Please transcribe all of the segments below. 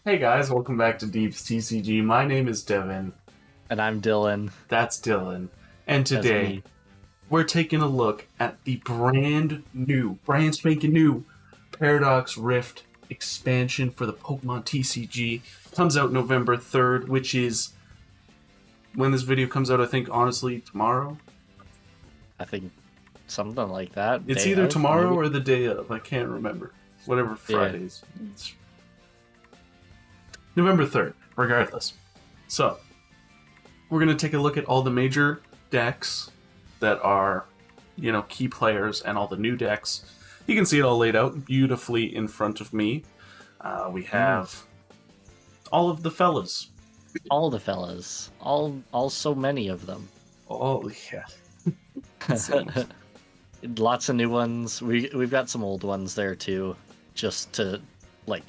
Hey guys, welcome back to Deep's TCG. My name is Devin. And I'm Dylan. That's Dylan. And That's today, me. we're taking a look at the brand spanking new Paradox Rift expansion for the Pokemon TCG. Comes out November 3rd, which is when this video comes out, I think, honestly, tomorrow. I think something like that. It's Day either of, tomorrow maybe? or the day of. I can't remember. Whatever Fridays. It's November 3rd, regardless. So, we're going to take a look at all the major decks that are, key players and all the new decks. You can see it all laid out beautifully in front of me. We have all of the fellas. All the fellas. All so many of them. Oh, yeah. Insane. Lots of new ones. We've got some old ones there too, just to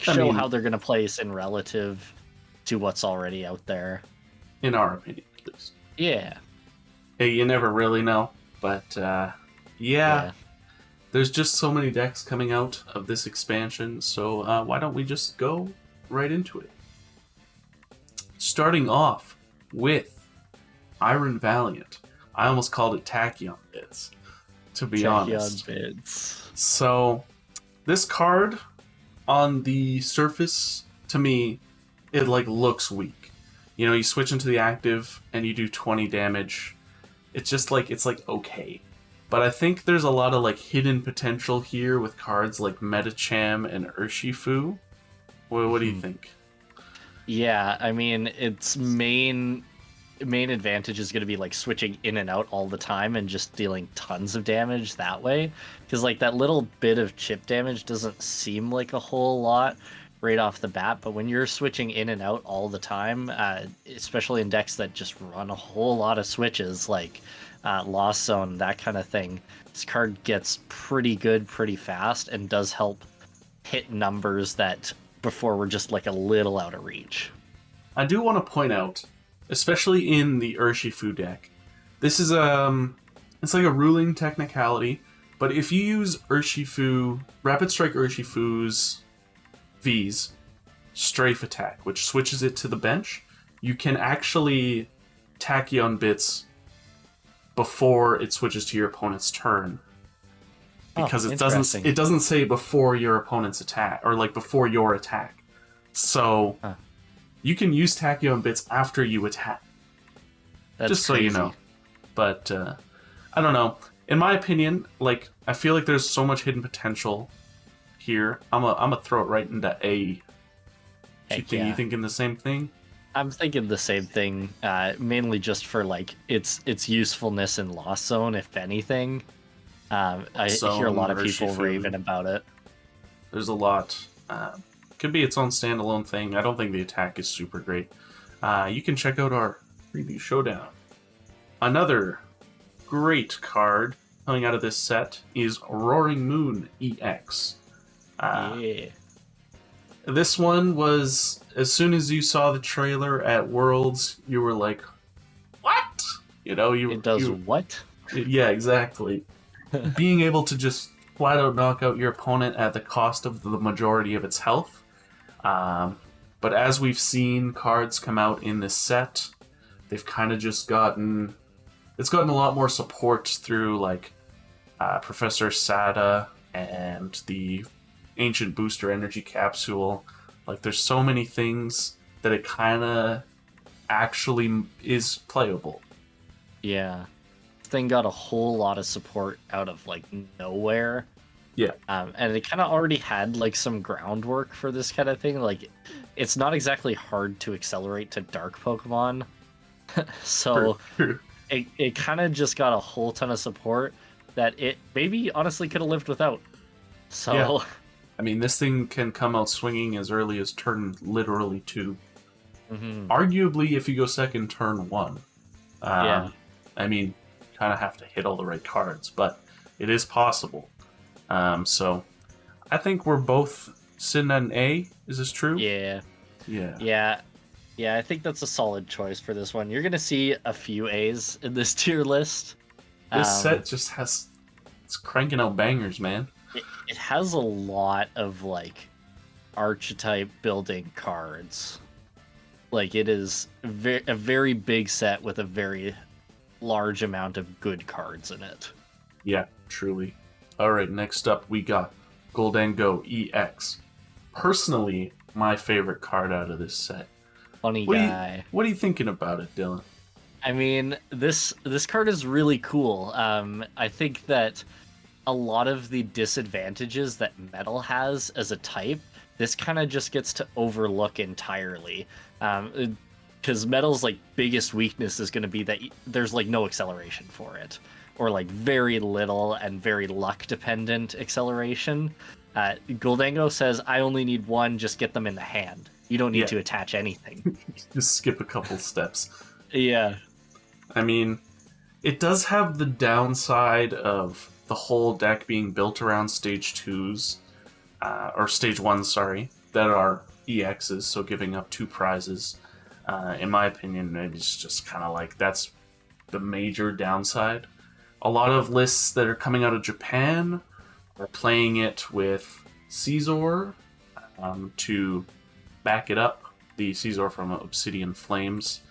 show how they're gonna place in relative to what's already out there. In our opinion, at least. Yeah. Hey, you never really know, but yeah. There's just so many decks coming out of this expansion, so why don't we just go right into it? Starting off with Iron Valiant. I almost called it Tachyon Bits, to be honest. Tachyon Bits. So, this card, on the surface, to me, it looks weak. You switch into the active and you do 20 damage. It's just it's okay. But I think there's a lot of hidden potential here with cards like Metacham and Urshifu. What do you think? Yeah, I mean, its main advantage is going to be switching in and out all the time and just dealing tons of damage that way, because that little bit of chip damage doesn't seem like a whole lot right off the bat, but when you're switching in and out all the time, especially in decks that just run a whole lot of switches like Lost Zone, that kind of thing, this card gets pretty good pretty fast and does help hit numbers that before were just a little out of reach. I do want to point out, especially in the Urshifu deck, this is it's like a ruling technicality, but if you use Urshifu, Rapid Strike Urshifu's V's Strafe Attack, which switches it to the bench, you can actually Tachyon Bits before it switches to your opponent's turn. Because it doesn't say before your opponent's attack, or before your attack. So you can use Tachyon Bits after you attack. That's just crazy. So you know. But I don't know. In my opinion, I feel like there's so much hidden potential here. I'm gonna throw it right into A. You thinking the same thing? I'm thinking the same thing, mainly just for its usefulness in Lost Zone, if anything. I hear a lot of people raving about it. There's a lot. Could be its own standalone thing. I don't think the attack is super great. You can check out our preview showdown. Another great card coming out of this set is Roaring Moon EX. Yeah. This one was, as soon as you saw the trailer at Worlds, you were like, what? It does what? Yeah, exactly. Being able to just flat out knock out your opponent at the cost of the majority of its health. But as we've seen cards come out in this set, they've kind of just gotten a lot more support through Professor Sada and the Ancient Booster Energy Capsule. There's so many things that it kind of actually is playable. Yeah. Thing got a whole lot of support out of nowhere. Yeah. And it kind of already had some groundwork for this kind of thing. It's not exactly hard to accelerate to dark Pokemon. So it kind of just got a whole ton of support that it maybe honestly could have lived without. So yeah. I mean, this thing can come out swinging as early as turn literally 2. Mm-hmm. Arguably, if you go second, turn 1. Yeah. I mean, kind of have to hit all the right cards, but it is possible. So I think we're both sitting at an A. Is this true? Yeah. I think that's a solid choice for this one. You're gonna see a few A's in this tier list. This set just it's cranking out bangers, man. It has a lot of archetype building cards. Like, it is a very big set with a very large amount of good cards in it. Yeah, truly. All right, next up we got Gholdengo EX. Personally, my favorite card out of this set. Funny guy. What are you thinking about it, Dylan? I mean, this card is really cool. I think that a lot of the disadvantages that Metal has as a type, this kind of just gets to overlook entirely. Because Metal's like biggest weakness is going to be that there's like no acceleration for it, or like very little and very luck dependent acceleration. Gholdengo says, I only need one, just get them in the hand. You don't need to attach anything. Just skip a couple steps. Yeah. I mean, it does have the downside of the whole deck being built around stage 2s, or stage 1, sorry, that are EXs, so giving up 2 prizes. In my opinion, maybe it's just kind of like that's the major downside. A lot of lists that are coming out of Japan are playing it with Caesar to back it up, the Caesar from Obsidian Flames.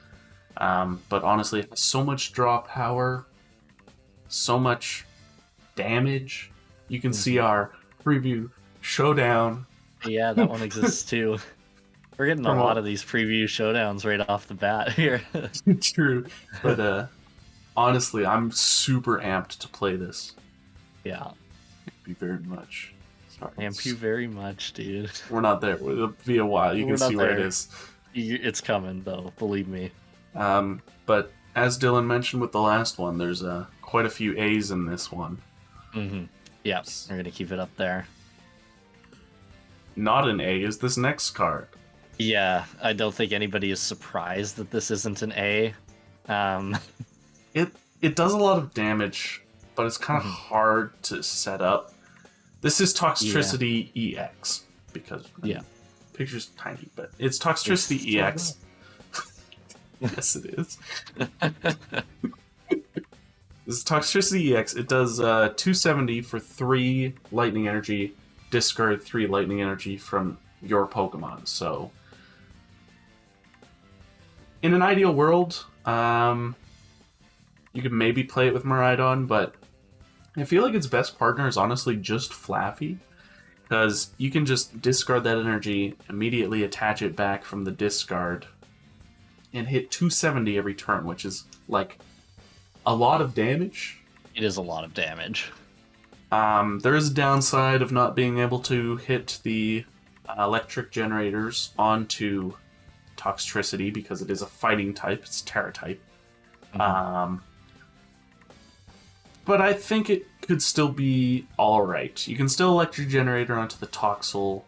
But honestly, it has so much draw power, so much damage. You can see our preview showdown. Yeah, that one exists too. We're getting a lot of these preview showdowns right off the bat here. True. But honestly, I'm super amped to play this. Yeah. Thank you very much. Sorry. Thank you very much, dude. We're not there. It'll be a while. You can see where it is. It's coming, though. Believe me. But as Dylan mentioned with the last one, there's quite a few A's in this one. Mm-hmm. Yeah, we're going to keep it up there. Not an A is this next card. Yeah, I don't think anybody is surprised that this isn't an A. It does a lot of damage, but it's kind of hard to set up. This is Toxtricity EX, because picture's tiny, but it's Toxtricity EX. Yes, it is. This is Toxtricity EX. It does 270 for 3 lightning energy, discard 3 lightning energy from your Pokemon. So, in an ideal world, you could maybe play it with Miraidon, but I feel like its best partner is honestly just Flaffy, because you can just discard that energy, immediately attach it back from the discard, and hit 270 every turn, which is like a lot of damage. It is a lot of damage. There is a downside of not being able to hit the electric generators onto Toxtricity because it is a fighting type, it's Terra type. But I think it could still be alright. You can still electric generator onto the Toxel.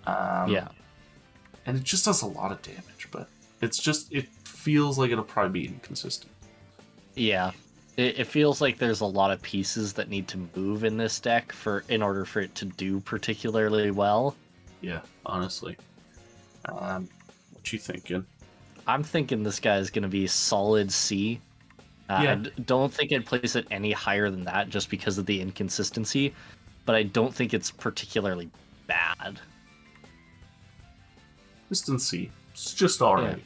And it just does a lot of damage, but it feels like it'll probably be inconsistent. Yeah. It feels like there's a lot of pieces that need to move in this deck in order for it to do particularly well. Yeah, honestly. What you thinking? I'm thinking this guy is going to be solid C. I don't think I'd place it any higher than that just because of the inconsistency, but I don't think it's particularly bad. Just in C. It's just alright. Yeah.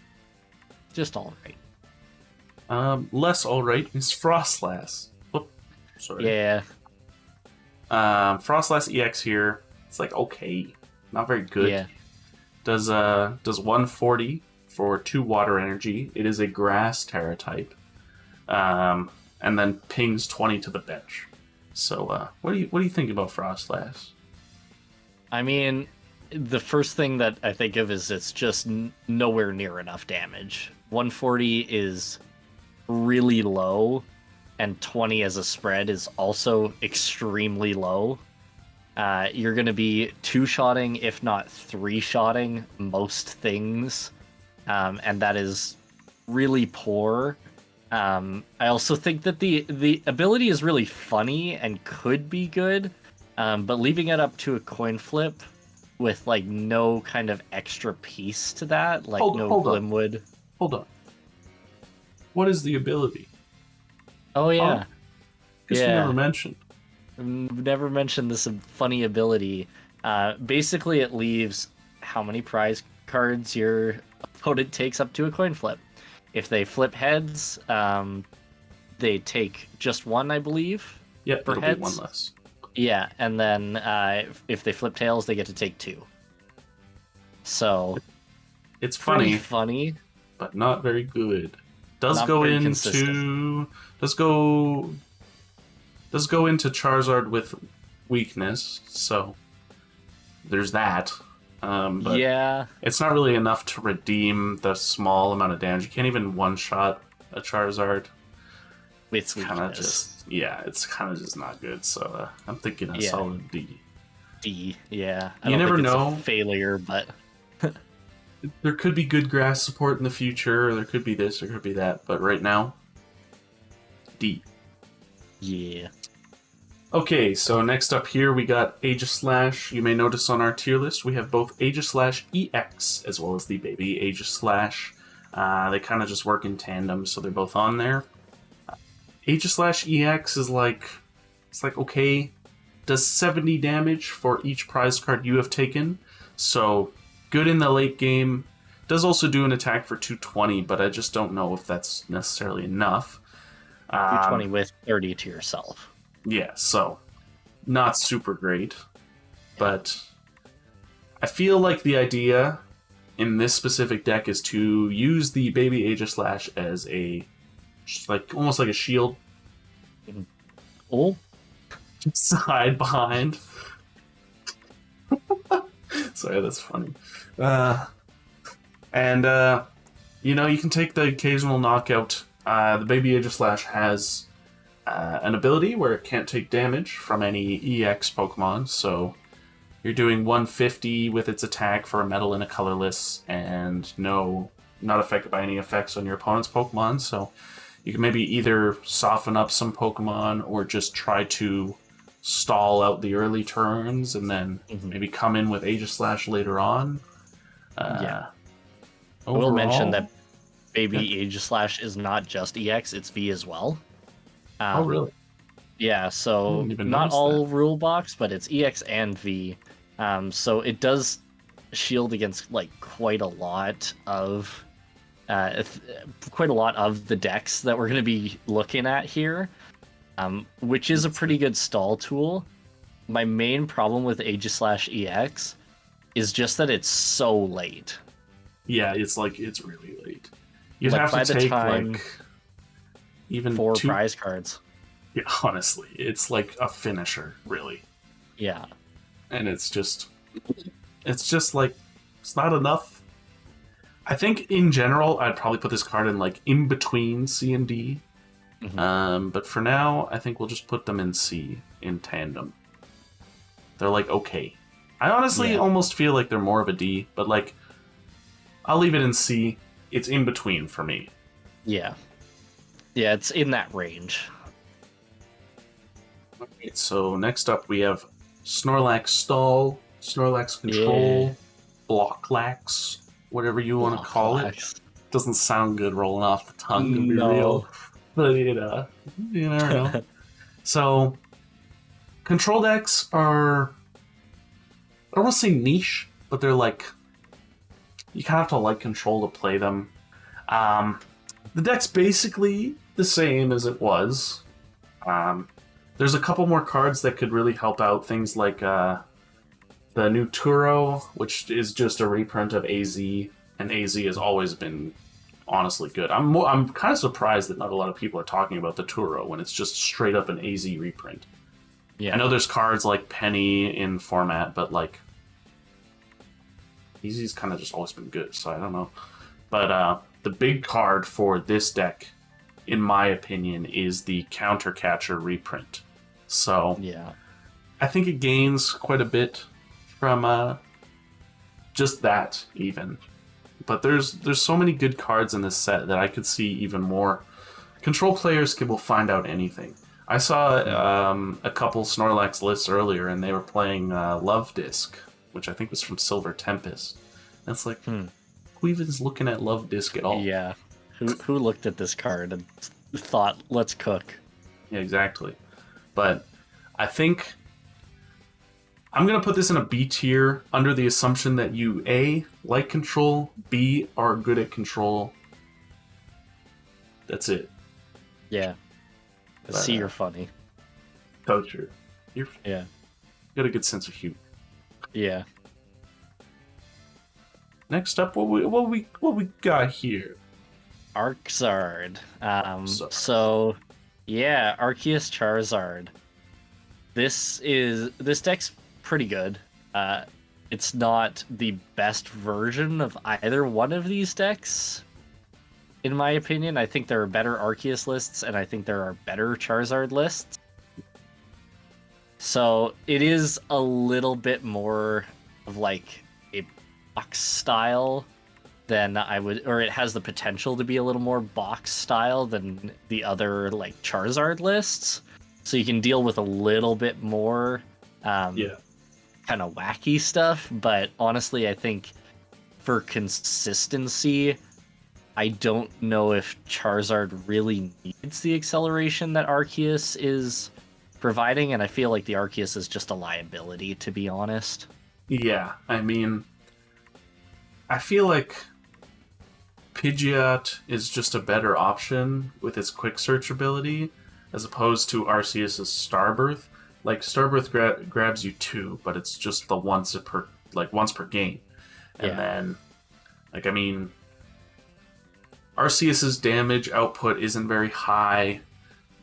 Just alright. Less alright is Froslass. Oh, sorry. Yeah. Froslass EX here. It's like okay, not very good. Yeah. Does 140 for 2 water energy. It is a grass Terra type. And then pings 20 to the bench. So, what do you think about Froslass? I mean, the first thing that I think of is it's just nowhere near enough damage. 140 is really low, and 20 as a spread is also extremely low. You're going to be 2-shotting, if not 3-shotting, most things, and that is really poor. I also think that the ability is really funny and could be good, but leaving it up to a coin flip with like no kind of extra piece to that, like no Glimwood. Hold on. What is the ability? Oh yeah, Guess we never mentioned. Never mentioned this funny ability. Basically, it leaves how many prize cards your opponent takes up to a coin flip. If they flip heads, they take just one, I believe. Yep, for it'll heads. be one less. Yeah, and then if they flip tails, they get to take 2. So It's pretty funny, funny. but not very good. Does Not go very into consistent. does go into Charizard with weakness, so there's that. But Yeah, it's not really enough to redeem the small amount of damage. You can't even one-shot a Charizard. it's Kind of weakness. it's kind of just not good. So I'm thinking a Yeah. solid D. D. Yeah, You never think it's know. a failure, but There could be good grass support in the future, or there could be this, or there could be that. But right now, D. yeah. Okay, so next up here we got Aegislash. You may notice on our tier list we have both Aegislash EX as well as the baby Aegislash. They kind of just work in tandem, so they're both on there. Aegislash EX is it's like okay, does 70 damage for each prize card you have taken, so good in the late game. Does also do an attack for 220, but I just don't know if that's necessarily enough. 220 with 30 to yourself. Yeah, so not super great, but I feel like the idea in this specific deck is to use the baby Aegislash as almost like a shield. Oh, Just hide behind. Sorry, that's funny. You can take the occasional knockout. The baby Aegislash has an ability where it can't take damage from any EX Pokemon, so you're doing 150 with its attack for a metal and a colorless, and not affected by any effects on your opponent's Pokemon, so you can maybe either soften up some Pokemon or just try to stall out the early turns and then maybe come in with Aegislash later on. yeah. I Overall, will mention that baby Aegislash is not just EX, it's V as well. Oh, really? Yeah, so didn't even not notice all rule box, but it's EX and V. So it does shield against quite a lot of the decks that we're going to be looking at here, which is a pretty good stall tool. My main problem with Aegislash EX is just that it's so late. Yeah, it's really late. You'd Like, have by to the take time even 4 two prize cards. Yeah, honestly, it's like a finisher, really. Yeah. And it's not enough. I think in general, I'd probably put this card in between C and D. But for now, I think we'll just put them in C in tandem. They're okay. I honestly almost feel like they're more of a D, but I'll leave it in C. It's in between for me. Yeah. Yeah, it's in that range. Alright, so next up we have Snorlax Stall, Snorlax Control, Blocklax, whatever you want to call it. Doesn't sound good rolling off the tongue, to be real. But you never know. So, control decks are, I don't want to say niche, but they're you kind of have to like control to play them. The deck's basically the same as it was. There's a couple more cards that could really help out, things like the new Turo, which is just a reprint of AZ, and AZ has always been honestly good. I'm kind of surprised that not a lot of people are talking about the Turo when it's just straight up an AZ reprint. Yeah. I know there's cards like Penny in format, but AZ's kind of just always been good, so I don't know. But the big card for this deck, in my opinion, is the Counter Catcher reprint. So yeah, I think it gains quite a bit from just that, even. But there's so many good cards in this set that I could see even more. Control players will find out anything. I saw a couple Snorlax lists earlier, and they were playing Love Disc, which I think was from Silver Tempest. And it's who even is looking at Love Disc at all? Yeah. Who looked at this card and thought, let's cook? Yeah, exactly. But I think I'm gonna put this in a B tier under the assumption that you A, like control, B, are good at control. That's it. Yeah. C, you're funny. So true. You Yeah. got a good sense of humor. Yeah. Next up, what we got here? ArcZard. So yeah, Arceus Charizard. This deck's pretty good. It's not the best version of either one of these decks, in my opinion. I think there are better Arceus lists, and I think there are better Charizard lists. So it is a little bit more of like a box style than I would, or it has the potential to be a little more box style than the other like Charizard lists. So you can deal with a little bit more kind of wacky stuff. But honestly, I think for consistency, I don't know if Charizard really needs the acceleration that Arceus is providing, and I feel like the Arceus is just a liability, to be honest. Yeah, I mean, I feel like Pidgeot is just a better option with its quick search ability, as opposed to Arceus's Starbirth. Like, Starbirth grabs you 2, but it's just the once per game. And then, like, I mean, Arceus's damage output isn't very high.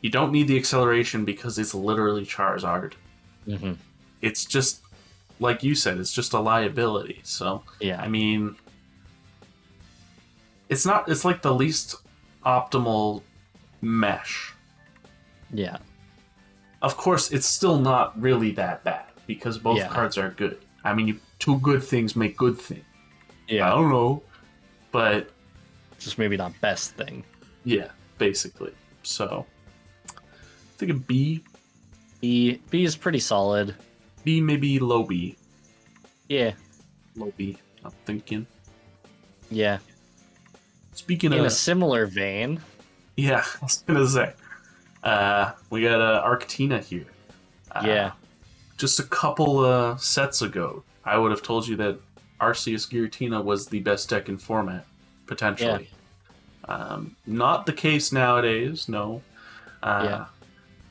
You don't need the acceleration because it's literally Charizard. Mm-hmm. It's just, like you said, it's just a liability. So, yeah, I mean, it's like the least optimal mesh. Yeah. Of course, it's still not really that bad because both cards are good. I mean, two good things make good things. Yeah. I don't know, but just maybe not best thing. Yeah, basically. So, I think a B. B is pretty solid. B, maybe low B. Yeah. Low B, I'm thinking. Yeah. Speaking in of... a similar vein. Yeah, I was going to say. We got ArcTina here. Yeah. Just a couple sets ago, I would have told you that Arceus Giratina was the best deck in format, potentially. Yeah. Not the case nowadays, no.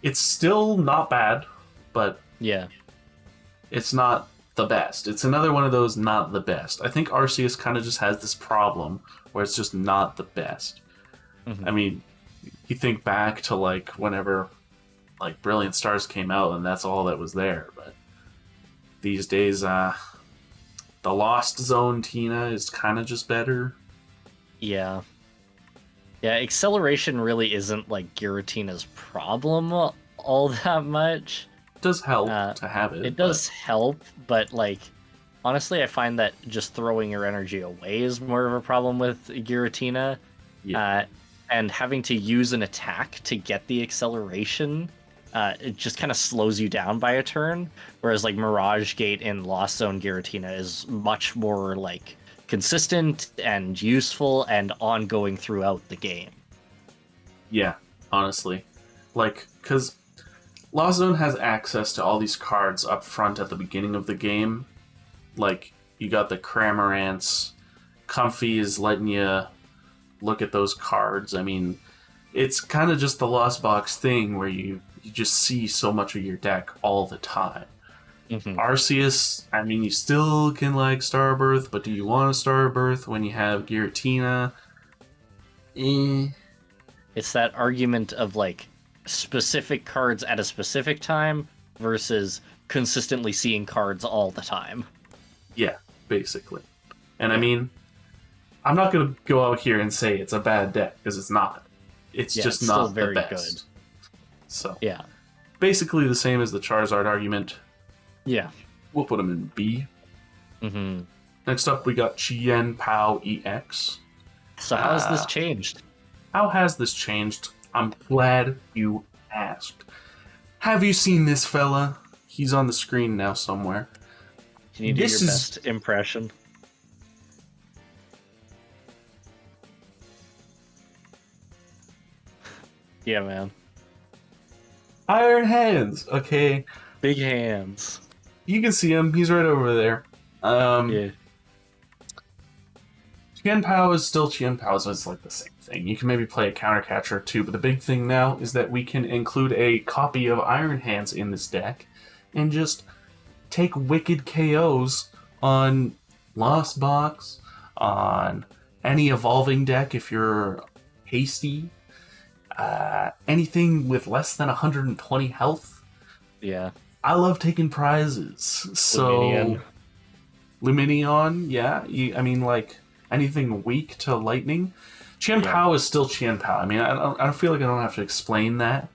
It's still not bad, but it's not the best. It's another one of those not the best. I think Arceus kind of just has this problem where it's just not the best. Mm-hmm. I mean, you think back to like whenever like Brilliant Stars came out and that's all that was there, but these days the Lost Zone Tina is kind of just better. Yeah, acceleration really isn't like Giratina's problem all that much. It does help to have it. It does help, but like honestly I find that just throwing your energy away is more of a problem with Giratina. And having to use an attack to get the acceleration, it just kind of slows you down by a turn. Whereas like Mirage Gate in Lost Zone Giratina is much more like consistent and useful and ongoing throughout the game. Yeah, honestly. Like, because Lost Zone has access to all these cards up front at the beginning of the game. Like, you got the Cramorants, Comfy is letting you look at those cards. I mean, it's kind of just the Lost Box thing where you just see so much of your deck all the time. Mm-hmm. Arceus, I mean, you still can like Starbirth, but do you want a Starbirth when you have Giratina? It's that argument of like specific cards at a specific time versus consistently seeing cards all the time. Yeah, basically. And I mean, I'm not going to go out here and say it's a bad deck, because it's not. It's just it's not very the best. Good. So, yeah. Basically the same as the Charizard argument. Yeah. We'll put him in B. Mm-hmm. Next up, we got Chien-Pao EX. So how has this changed? How has this changed? I'm glad you asked. Have you seen this fella? He's on the screen now somewhere. Can you do your best impression? Yeah, man. Iron hands, okay. Big hands. You can see him. He's right over there. Yeah. Chien-Pao is still Chien-Pao, so it's like the same thing. You can maybe play a counter catcher too, but the big thing now is that we can include a copy of Iron Hands in this deck and just take wicked KOs on LostBox, on any evolving deck if you're hasty, anything with less than 120 health. Yeah. I love taking prizes. So Luminion, yeah. I mean, like, anything weak to lightning. Chien-Pao is still Chien-Pao. I mean, I don't feel like I don't have to explain that.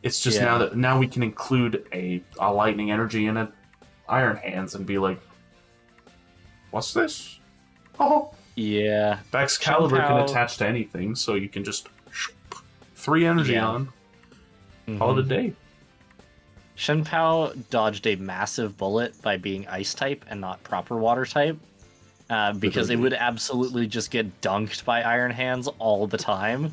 It's just now we can include a lightning energy in a Iron Hands and be like, what's this? Oh. Yeah. Excalibur can attach to anything, so you can just 3 energy on. Call it a day. Chien-Pao dodged a massive bullet by being ice type and not proper water type. Because it would absolutely just get dunked by Iron Hands all the time.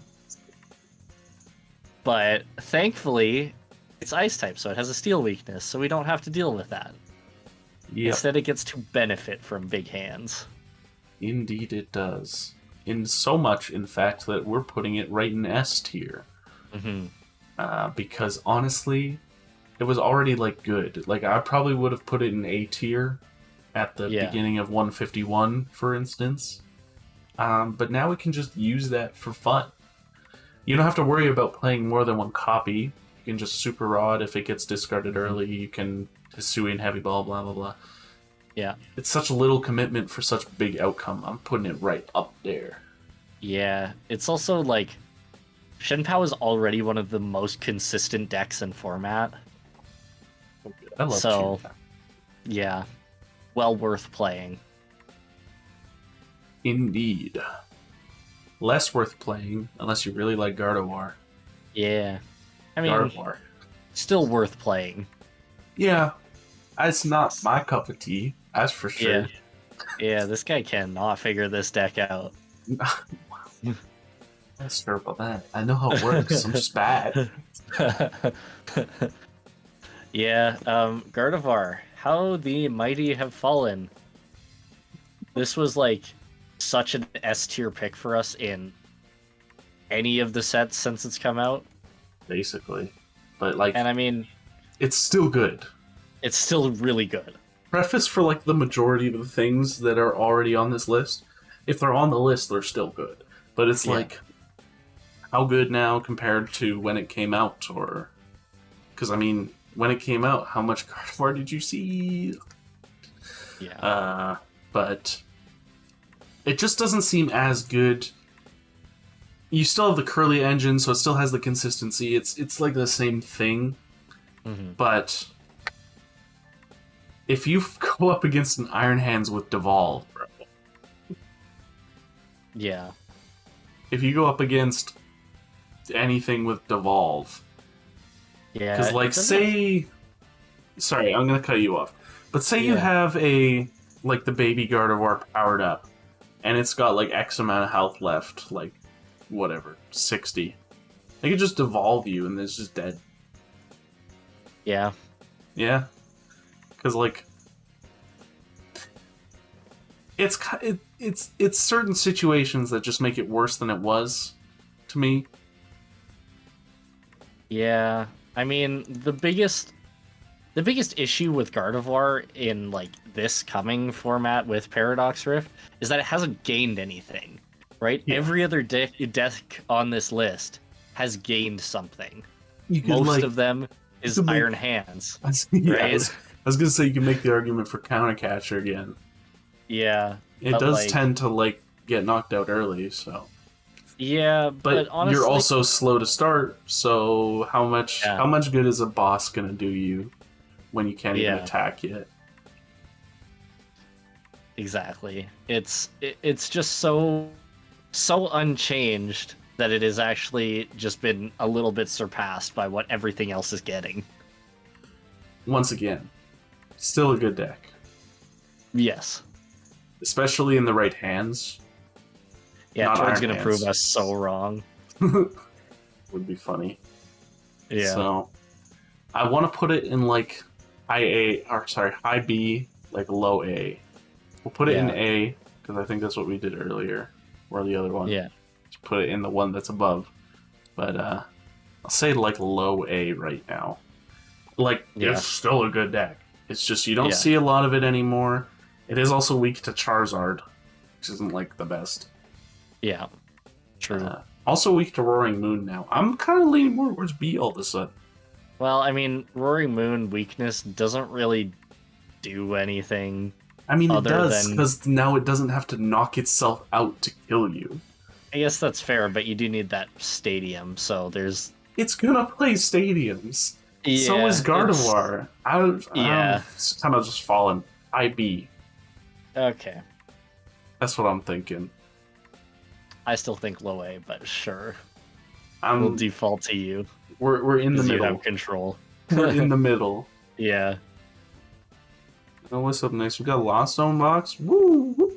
But thankfully, it's ice type, so it has a steel weakness, so we don't have to deal with that. Yep. Instead, it gets to benefit from big hands. Indeed it does. In so much, in fact, that we're putting it right in S tier. Because honestly, it was already, like, good. Like, I probably would have put it in A tier at the beginning of 151, for instance. But now we can just use that for fun. You don't have to worry about playing more than one copy. You can just Super Rod if it gets discarded early. You can Hisui and Heavy Ball, blah, blah, blah. Yeah. It's such a little commitment for such a big outcome. I'm putting it right up there. Yeah. It's also, like, Chien-Pao is already one of the most consistent decks in format. I love Chien-Pao. Yeah. Well worth playing. Indeed. Less worth playing, unless you really like Gardevoir. Yeah. I mean, Gardevoir. Still worth playing. Yeah. It's not my cup of tea, that's for sure. Yeah, this guy cannot figure this deck out. I'm not sure about that. I know how it works. I'm just bad. Yeah, Gardevoir. How the mighty have fallen. This was, like, such an S tier pick for us in any of the sets since it's come out. Basically. But, like... And I mean... It's still good. It's still really good. Preface for, like, the majority of the things that are already on this list. If they're on the list, they're still good. But it's like... How good now compared to when it came out? Or... Because, I mean... When it came out, how much Gardevoir did you see? Yeah. But it just doesn't seem as good. You still have the curly engine, so it still has the consistency. It's like the same thing. But if you go up against an Iron Hands with Devolve, bro. Yeah. If you go up against anything with Devolve... Yeah, because, like, say... Sorry, I'm going to cut you off. But say you have the baby Gardevoir powered up, and it's got, like, X amount of health left, like, whatever, 60. They could just devolve you, and it's just dead. Yeah. Yeah. Because, like... It's certain situations that just make it worse than it was, to me. Yeah. I mean, the biggest issue with Gardevoir in, like, this coming format with Paradox Rift is that it hasn't gained anything, right? Yeah. Every other deck on this list has gained something. Most of them is Iron Hands. Right? I was going to say you can make the argument for Counter Catcher again. Yeah. It does tend to, like, get knocked out early, so... Yeah, but honestly, you're also slow to start, so how much good is a boss gonna do you when you can't even attack yet? Exactly. It's just so unchanged that it has actually just been a little bit surpassed by what everything else is getting. Once again, still a good deck. Yes. Especially in the right hands. Yeah, Toad's gonna prove us so wrong. Would be funny. Yeah. So, I want to put it in, like, high B, like low A. We'll put it in Yeah. A because I think that's what we did earlier, or the other one. Yeah. Just put it in the one that's above. But I'll say like low A right now. Like it's still a good deck. It's just you don't see a lot of it anymore. It is also weak to Charizard, which isn't like the best. Yeah. True. Also weak to Roaring Moon now. I'm kind of leaning more towards B all of a sudden. Well, I mean, Roaring Moon weakness doesn't really do anything. I mean, it does, because now it doesn't have to knock itself out to kill you. I guess that's fair, but you do need that stadium, so there's... It's gonna play stadiums. Yeah, so is Gardevoir. I'm Yeah. kind of just falling. IB. Okay. That's what I'm thinking. I still think low A, but sure. We'll We'll default to you. We're in the 'cause you middle. have control. We're in the middle. Yeah. Oh, what's up next? We got LostZard. Woo! Woo.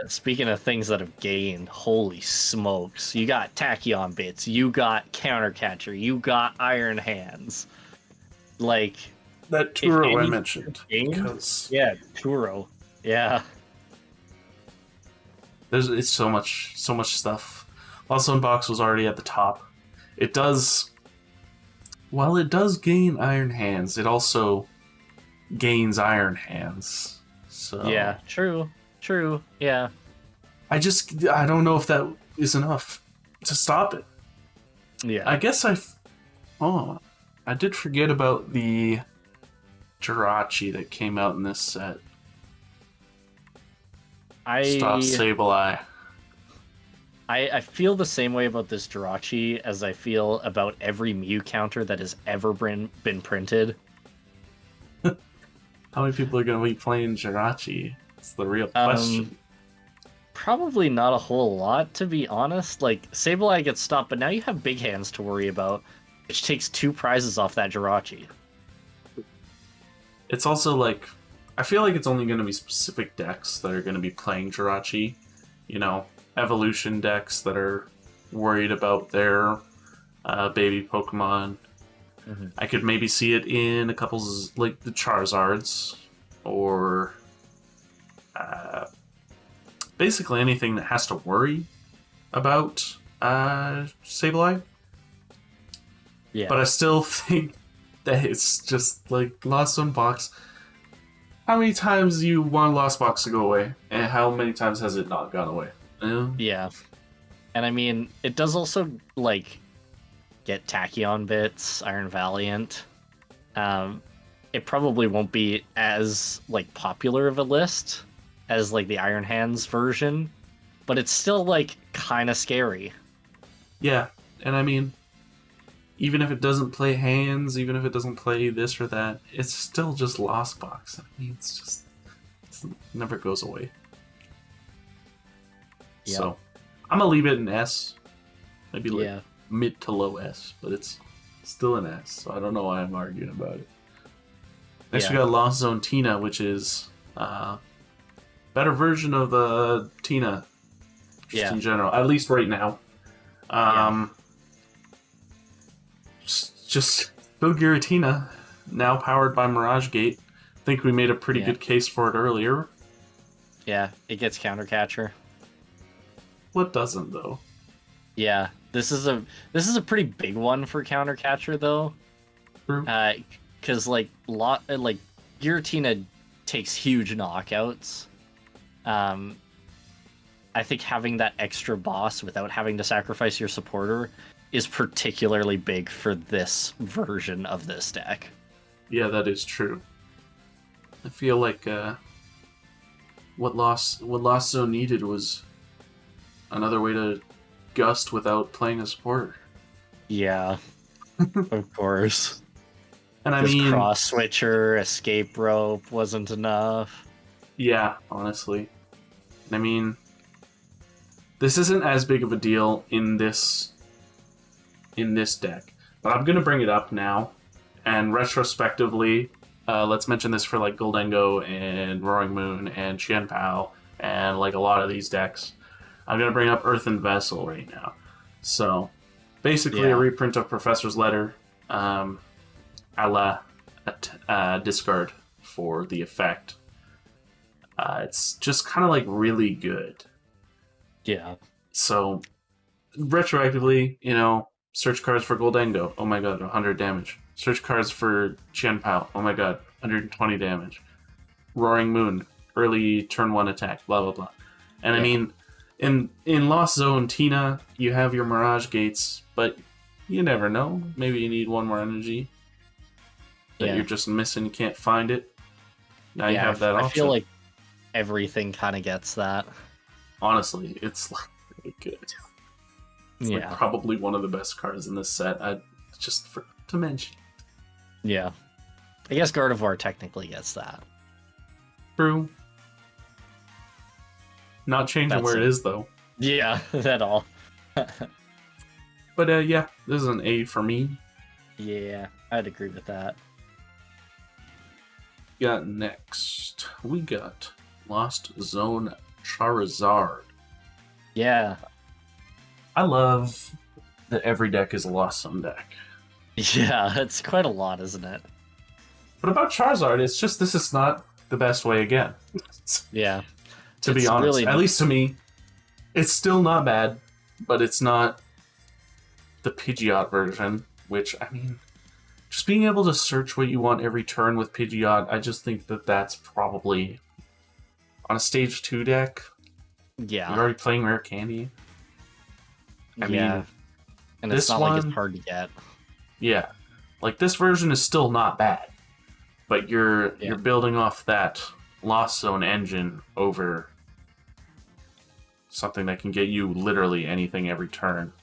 Speaking of things that have gained, holy smokes. You got Tachyon Bits, you got Countercatcher, you got Iron Hands. Like... That Turo I any mentioned. gained? Because Yeah, Turo. Yeah. it's so much stuff. LostZard was already at the top. It does... While it does gain Iron Hands, it also gains Iron Hands. So Yeah, true. True, yeah. I don't know if that is enough to stop it. Yeah. I guess I did forget about the Jirachi that came out in this set. Stop Sableye. I feel the same way about this Jirachi as I feel about every Mew counter that has ever been printed. How many people are going to be playing Jirachi? It's the real question. Probably not a whole lot, to be honest. Like, Sableye gets stopped, but now you have Big Hands to worry about, which takes 2 prizes off that Jirachi. It's also like, I feel like it's only going to be specific decks that are going to be playing Jirachi. You know, evolution decks that are worried about their baby Pokemon. Mm-hmm. I could maybe see it in a couple, like the Charizards, or basically anything that has to worry about Sableye. Yeah. But I still think that it's just like Lost Box. How many times do you want Lost Box to go away? And how many times has it not gone away? Yeah. And I mean, it does also, like, get Tachyon Bits, Iron Valiant. It probably won't be as, like, popular of a list as, like, the Iron Hands version, but it's still, like, kind of scary. Yeah, and I mean, even if it doesn't play hands, even if it doesn't play this or that, it's still just Lost Box. I mean, it never goes away. Yep. So, I'm gonna leave it in S. Maybe like Yeah. mid to low S, but it's still an S, so I don't know why I'm arguing about it. Next we got LostTina, which is better version of the Tina, just in general, at least right now. Just still Giratina, now powered by Mirage Gate. I think we made a pretty good case for it earlier. Yeah, it gets Countercatcher. What doesn't though? Yeah, this is a pretty big one for Countercatcher though. True. Because like Giratina takes huge knockouts. I think having that extra boss without having to sacrifice your supporter is particularly big for this version of this deck. Yeah, that is true. I feel like what Lost Zone needed was another way to gust without playing a supporter. Yeah, of course. And I mean, cross switcher, escape rope wasn't enough. Yeah, honestly. I mean, this isn't as big of a deal in this deck, but I'm gonna bring it up now. And retrospectively, let's mention this for like Gholdengo and Roaring Moon and Chien-Pao and like a lot of these decks. I'm gonna bring up Earthen Vessel right now. So, basically a reprint of Professor's Letter, a la discard for the effect. It's just kind of like really good. Yeah. So retroactively, search cards for Gholdengo. Oh my god, 100 damage. Search cards for Chien-Pao. Oh my god, 120 damage. Roaring Moon, early turn 1 attack, blah blah blah. And I mean, in LostZard, you have your Mirage Gates, but you never know. Maybe you need one more energy that you're just missing, you can't find it. Now you have that option. I feel like everything kind of gets that. Honestly, it's like really good. It's like probably one of the best cards in this set. I just forgot to mention. Yeah. I guess Gardevoir technically gets that. True. Not changing where it is, though. Yeah, at all. But yeah, this is an A for me. Yeah, I'd agree with that. Next, we got Lost Zone Charizard. Yeah. I love that every deck is a Lost Zone deck. Yeah, it's quite a lot, isn't it? But about Charizard, it's just this is not the best way again. Yeah. To be honest, really at least to me, it's still not bad, but it's not the Pidgeot version, which, I mean, just being able to search what you want every turn with Pidgeot, I just think that that's probably on a stage 2 deck. Yeah. You're already playing Rare Candy. I mean, and it's not like it's hard to get. Yeah. Like, this version is still not bad, but you're building off that Lost Zone engine over something that can get you literally anything every turn.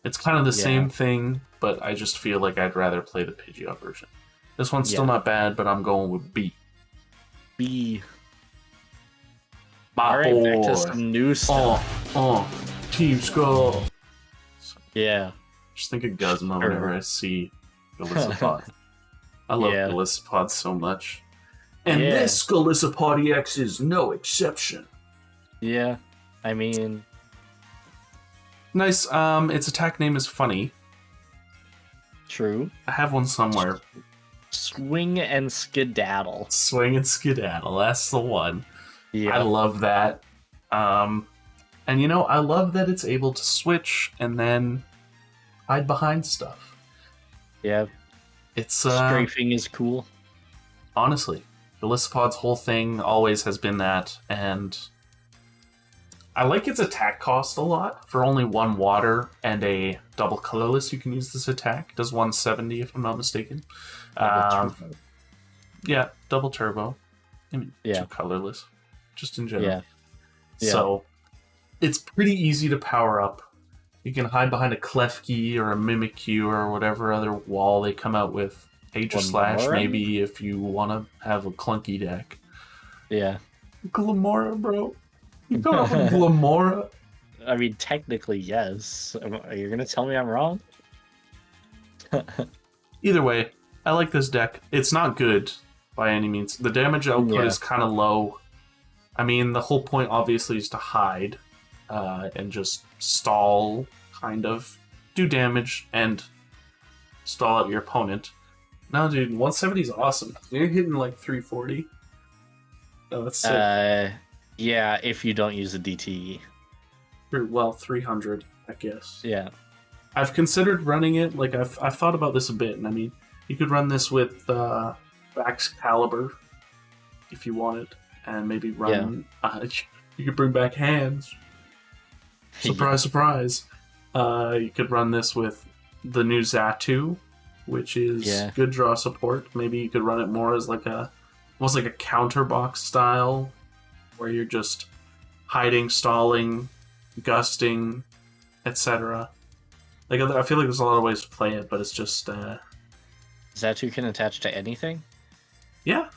It's kind of the same thing, but I just feel like I'd rather play the Pidgeot version. This one's still not bad, but I'm going with B. B. My Alright, boy. back to some new stuff. Team Skull. Yeah. Just think of Guzma whenever I see Golisopod. I love Golisopod so much. And this Golisopod EX is no exception. Yeah. I mean... Nice. Its attack name is funny. True. I have one somewhere. Swing and Skedaddle. Swing and Skedaddle. That's the one. Yeah. I love that. And I love that it's able to switch and then hide behind stuff. Yeah. It's strafing is cool. Honestly, Golisopod's whole thing always has been that, and I like its attack cost a lot. For only 1 water and a double colorless, you can use this attack. It does 170 if I'm not mistaken. Yeah, double turbo. I mean, 2 colorless, just in general. Yeah. So it's pretty easy to power up. You can hide behind a Klefki or a Mimikyu or whatever other wall they come out with. Aegislash, maybe, if you want to have a clunky deck. Yeah. Glamora, bro. You go off with Glamora? I mean, technically, yes. Are you going to tell me I'm wrong? Either way, I like this deck. It's not good by any means. The damage output is kind of low. I mean, the whole point, obviously, is to hide and just stall, kind of. Do damage and stall out your opponent. No, dude, 170 is awesome. You're hitting like 340. Oh, that's sick. Yeah, if you don't use a DTE. Well, 300, I guess. Yeah. I've considered running it. Like, I've thought about this a bit, and I mean, you could run this with Excalibur if you wanted, and maybe run. You could bring back hands. Surprise, surprise. You could run this with the new Xatu, which is good draw support. Maybe you could run it more as almost like a counter box style, where you're just hiding, stalling, gusting, etc. Like, I feel like there's a lot of ways to play it, but it's just Xatu can attach to anything? Yeah.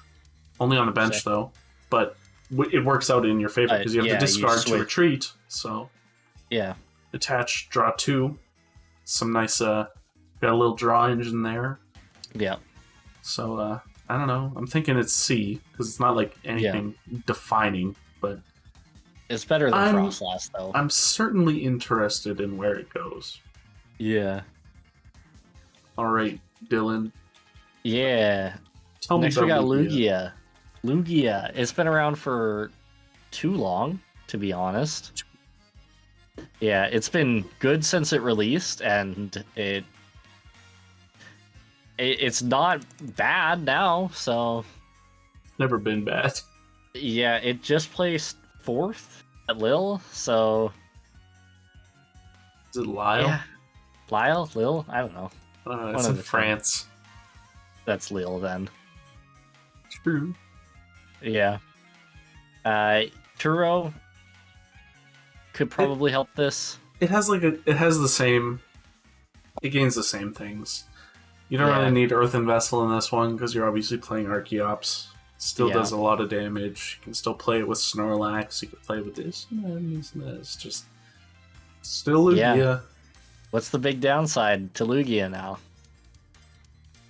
Only on the bench, though. But it works out in your favor, because you have to discard to retreat, so... Yeah. Attach, draw 2. Some nice, got a little draw engine there. Yeah. So, I don't know. I'm thinking it's C, because it's not like anything defining, but... It's better than Froslass, though. I'm certainly interested in where it goes. Yeah. Alright, Dylan. Yeah. Tell me Next we got about Lugia. Lugia. It's been around for too long, to be honest. Yeah, it's been good since it released, and it's not bad now, so... Never been bad. Yeah, it just placed 4th at Lille, so... Is it Lyle? Yeah. Lyle? Lille? I don't know. It's in France. That's Lille, then. True. Yeah. Turo could probably help this. It has the same... It gains the same things. You don't really need Earthen Vessel in this one, because you're obviously playing Archeops. Still does a lot of damage. You can still play it with Snorlax. You can play with this and this. Just still Lugia. Yeah. What's the big downside to Lugia now?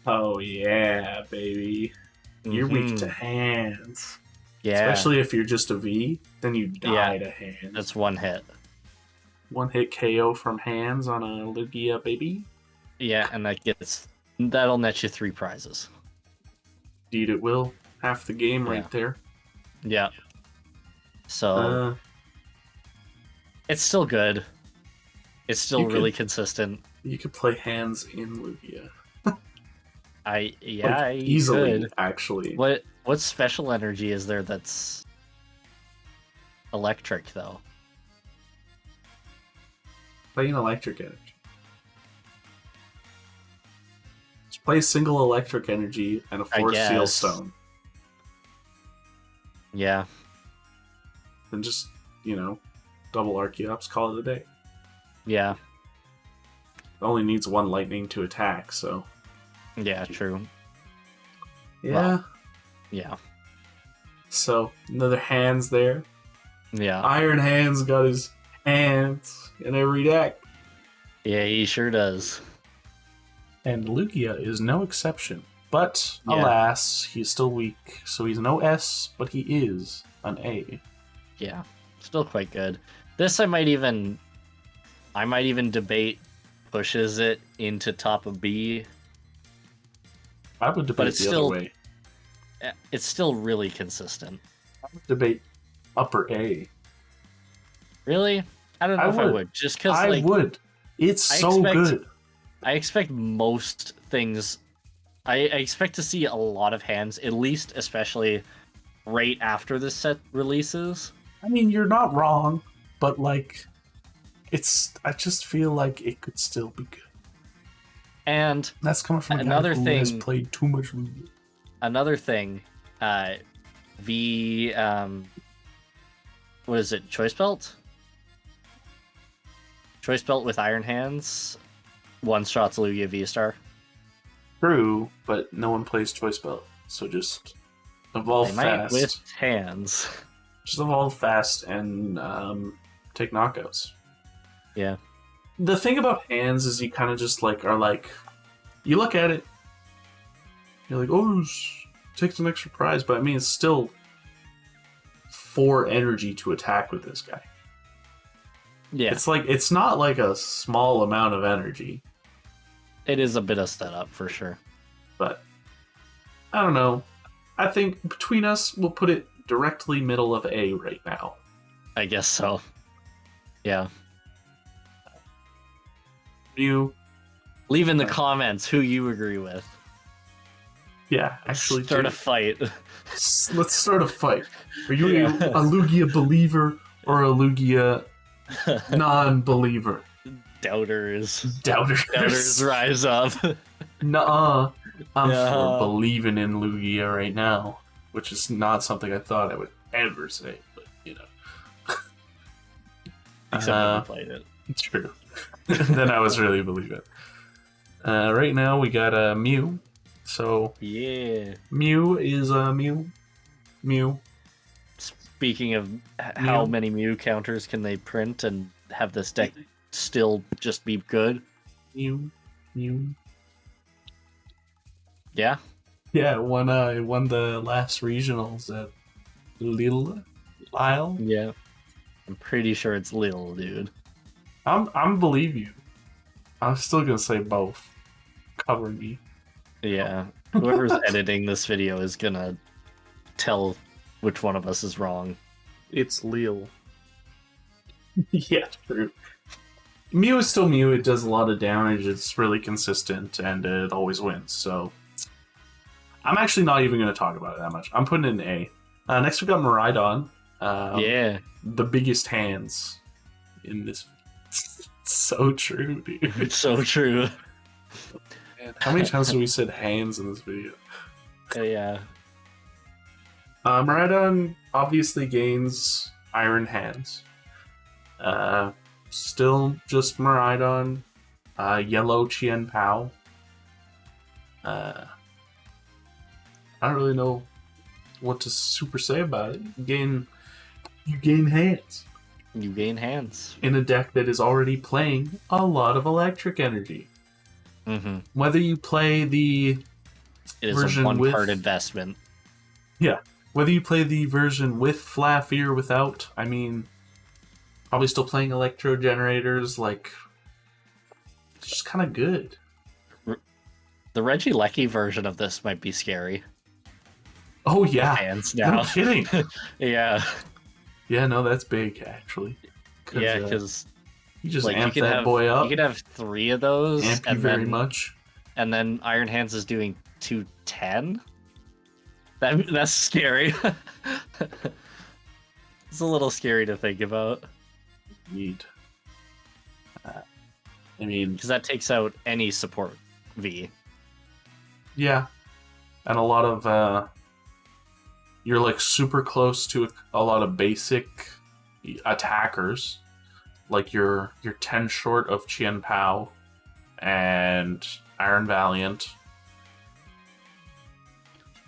Oh yeah, baby. You're weak to hands. Yeah. Especially if you're just a V, then you die to hands. That's one hit. One hit KO from hands on a Lugia, baby. Yeah, and that'll net you 3 prizes. Indeed it will. Half the game right there. Yeah. So it's still good. It's still really consistent. You could play hands in Lugia. Easily could. Actually. What special energy is there that's electric though? Play an electric energy. Just play a single electric energy and a Force Seal Stone. Yeah. Then just, double Archeops, call it a day. Yeah. It only needs 1 lightning to attack, so... Yeah, true. Yeah. Well, yeah. So, another hands there. Yeah. Iron Hands got his hands in every deck. Yeah, he sure does. And Lugia is no exception. But, alas, he's still weak. So he's no S, but he is an A. Yeah, still quite good. This I might even debate pushes it into top of B. I would debate the other way. It's still really consistent. I would debate upper A. Really? I don't know if I would. Just because I would. It's so good. I expect most things... I expect to see a lot of hands, at least especially right after this set releases. I mean, you're not wrong, but I just feel like it could still be good. And that's coming from another guy who has played too much Lugia. Another thing, what is it? Choice Belt? Choice Belt with Iron Hands. 1-shots Lugia VSTAR. True, but no one plays Choice Belt, so just evolve fast. With hands. Just evolve fast and take knockouts. Yeah. The thing about hands is you kind of just you look at it, you're like, oh, takes an extra prize, but I mean, it's still 4 energy to attack with this guy. Yeah. It's not like a small amount of energy. It is a bit of setup for sure. But I don't know. I think between us, we'll put it directly middle of A right now. I guess so. Yeah. You leave in the comments who you agree with. Yeah, actually start a fight. Let's start a fight. Are you a Lugia believer or a Lugia non-believer? Doubters rise up. Nuh-uh. I'm for believing in Lugia right now, which is not something I thought I would ever say, but Except when you played it. True. Then I was really believing. Right now we got Mew. So yeah, Mew is Mew. Speaking of how many Mew counters can they print and have this deck still just be good? Mew. Yeah. Yeah, won the last regionals at Lille. Yeah. I'm pretty sure it's Lille, dude. I'm believe you. I'm still gonna say both. Cover me. Yeah. Whoever's editing this video is gonna tell which one of us is wrong. It's Lil. Yeah, true. Mew is still Mew. It does a lot of damage. It's really consistent, and it always wins. So I'm actually not even going to talk about it that much. I'm putting it in A. Next we got Miraidon. Yeah. The biggest hands in this. So true, dude. It's so true. Man, how many times have we said hands in this video? Yeah. Miraidon obviously gains Iron Hands. Still just Miraidon. Yellow Chien-Pao. I don't really know what to super say about it. You gain hands. You gain hands. In a deck that is already playing a lot of electric energy. Mm-hmm. Whether you play the It is version a one with... card investment. Yeah. Whether you play the version with Flaffy or without, I mean, probably still playing electro generators, like, it's just kind of good. The Regieleki version of this might be scary. Oh, yeah. Hands now. No kidding. Yeah. Yeah, no, that's big, actually. Yeah, because you just like, amp that boy up. You could have 3 of those. Amp you and very then, much. And then Iron Hands is doing 210? That's scary. It's a little scary to think about. Neat. I mean... Because that takes out any support V. Yeah. And a lot of... you're like super close to a lot of basic attackers. Like you're 10 short of Chien-Pao and Iron Valiant.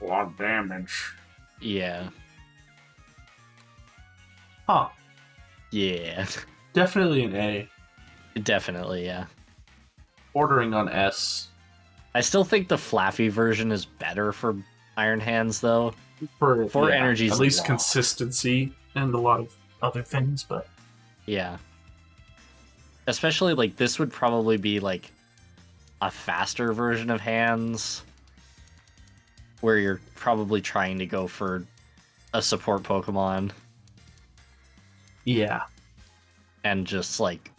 A lot of damage. Yeah. Huh. Yeah. Definitely an A. Definitely, yeah. Ordering on S. I still think the Flaffy version is better for Iron Hands, though. For yeah, energies at least long. consistency and a lot of other things, but Yeah. Especially, like, this would probably be, like, a faster version of Hands, where you're probably trying to go for a support Pokemon. yeah. And just, like,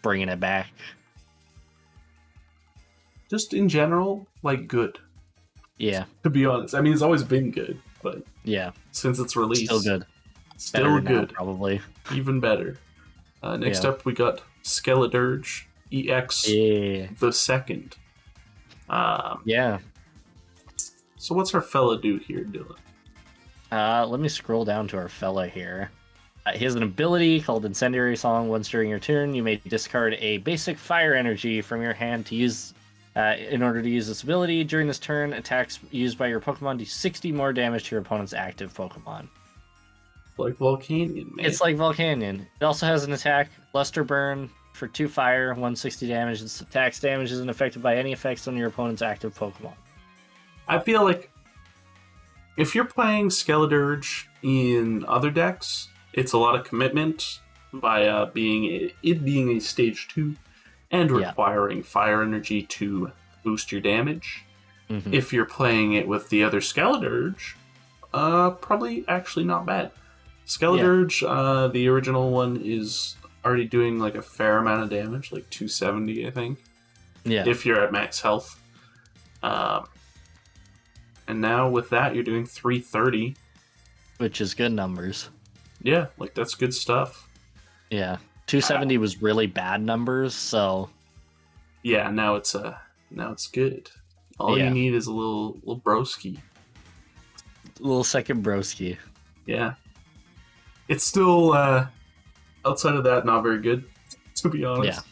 bringing it back. Just in general, like, good. Yeah. To be honest. I mean, it's always been good, but Yeah. since its release... Still good. Still Better good. now, probably. Even better. Next up, we got Skeledirge EX the second. Yeah. So what's our fella do here, Dylan? Let me scroll down to our fella here. He has an ability called Incendiary Song. Once during your turn, you may discard a basic fire energy from your hand to use in order to use this ability. During this turn, attacks used by your Pokemon do 60 more damage to your opponent's active Pokemon. Like Volcanion, man. It's like Volcanion. It also has an attack, Luster Burn, for 2 fire, 160 damage. Its attack's damage isn't affected by any effects on your opponent's active Pokemon. I feel like if you're playing Skeledirge in other decks, it's a lot of commitment by being a stage 2 and requiring fire energy to boost your damage. Mm-hmm. If you're playing it with the other Skeledirge, probably actually not bad. Skeledirge, the original one, is already doing like a fair amount of damage, like 270, I think. Yeah. If you're at max health. And now with that, you're doing 330. Which is good numbers. Yeah, like that's good stuff. Yeah. 270 was really bad numbers, so... Yeah, now it's good. All you need is a little broski. A little second broski. Yeah. It's still, outside of that, not very good, to be honest.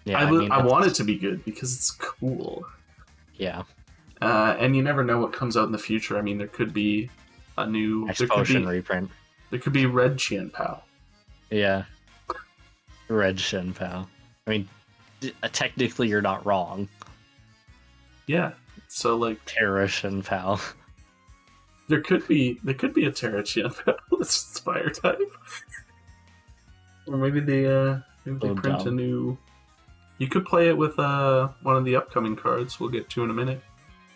Yeah. I want it to be good because it's cool. Yeah. And you never know what comes out in the future. I mean, there could be a new... Explosion reprint. There could be Red Chien-Pao. Yeah. Red Chien-Pao. I mean, technically you're not wrong. Yeah. So, like... Terra Chien-Pao. There could be a Terra Chien-Pao that's fire type. Or maybe they print a new... You could play it with one of the upcoming cards we'll get to in a minute.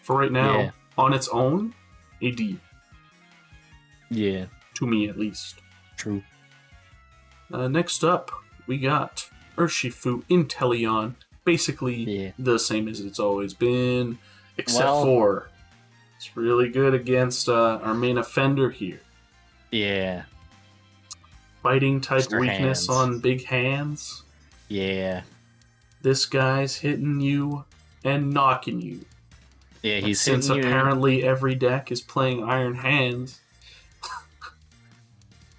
For right now, on its own, a D. Yeah. To me, at least. True. Next up, we got Urshifu Inteleon. Basically the same as it's always been, except for it's really good against our main offender here. Yeah. Fighting type Extra weakness hands. on big hands. Yeah. This guy's hitting you and knocking you. Yeah, And he's since hitting you. apparently every deck is playing Iron Hands.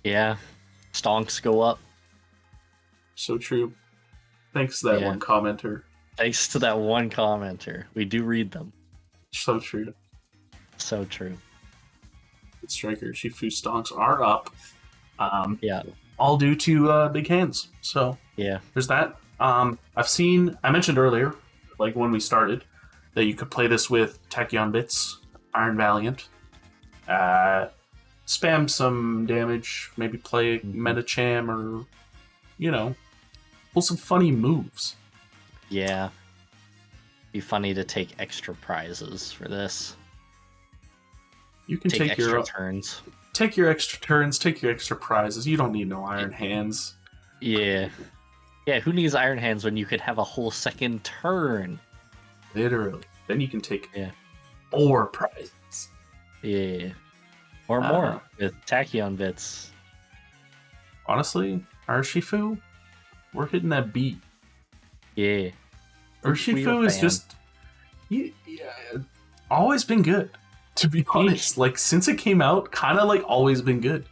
Yeah. Stonks go up. So true. Thanks to that one commenter. Thanks to that one commenter. We do read them. So true. So true. Striker Urshifu stonks are up. Yeah. All due to big hands. So Yeah. there's that. I mentioned earlier, like when we started, that you could play this with Tachyon Bits, Iron Valiant, spam some damage, maybe play Metacham, or, pull some funny moves. Yeah. Be funny to take extra prizes for this. You can take extra your turns. Take your extra turns, take your extra prizes. You don't need no Iron Hands. Yeah. Yeah, who needs Iron Hands when you could have a whole second turn? Literally. Then you can take Yeah. 4 prizes. Yeah. Or more with Tachyon Bits. Honestly, Urshifu, we're hitting that beat. Yeah. Urshifu is just always been good, to be honest. Like, since it came out, kind of like always been good.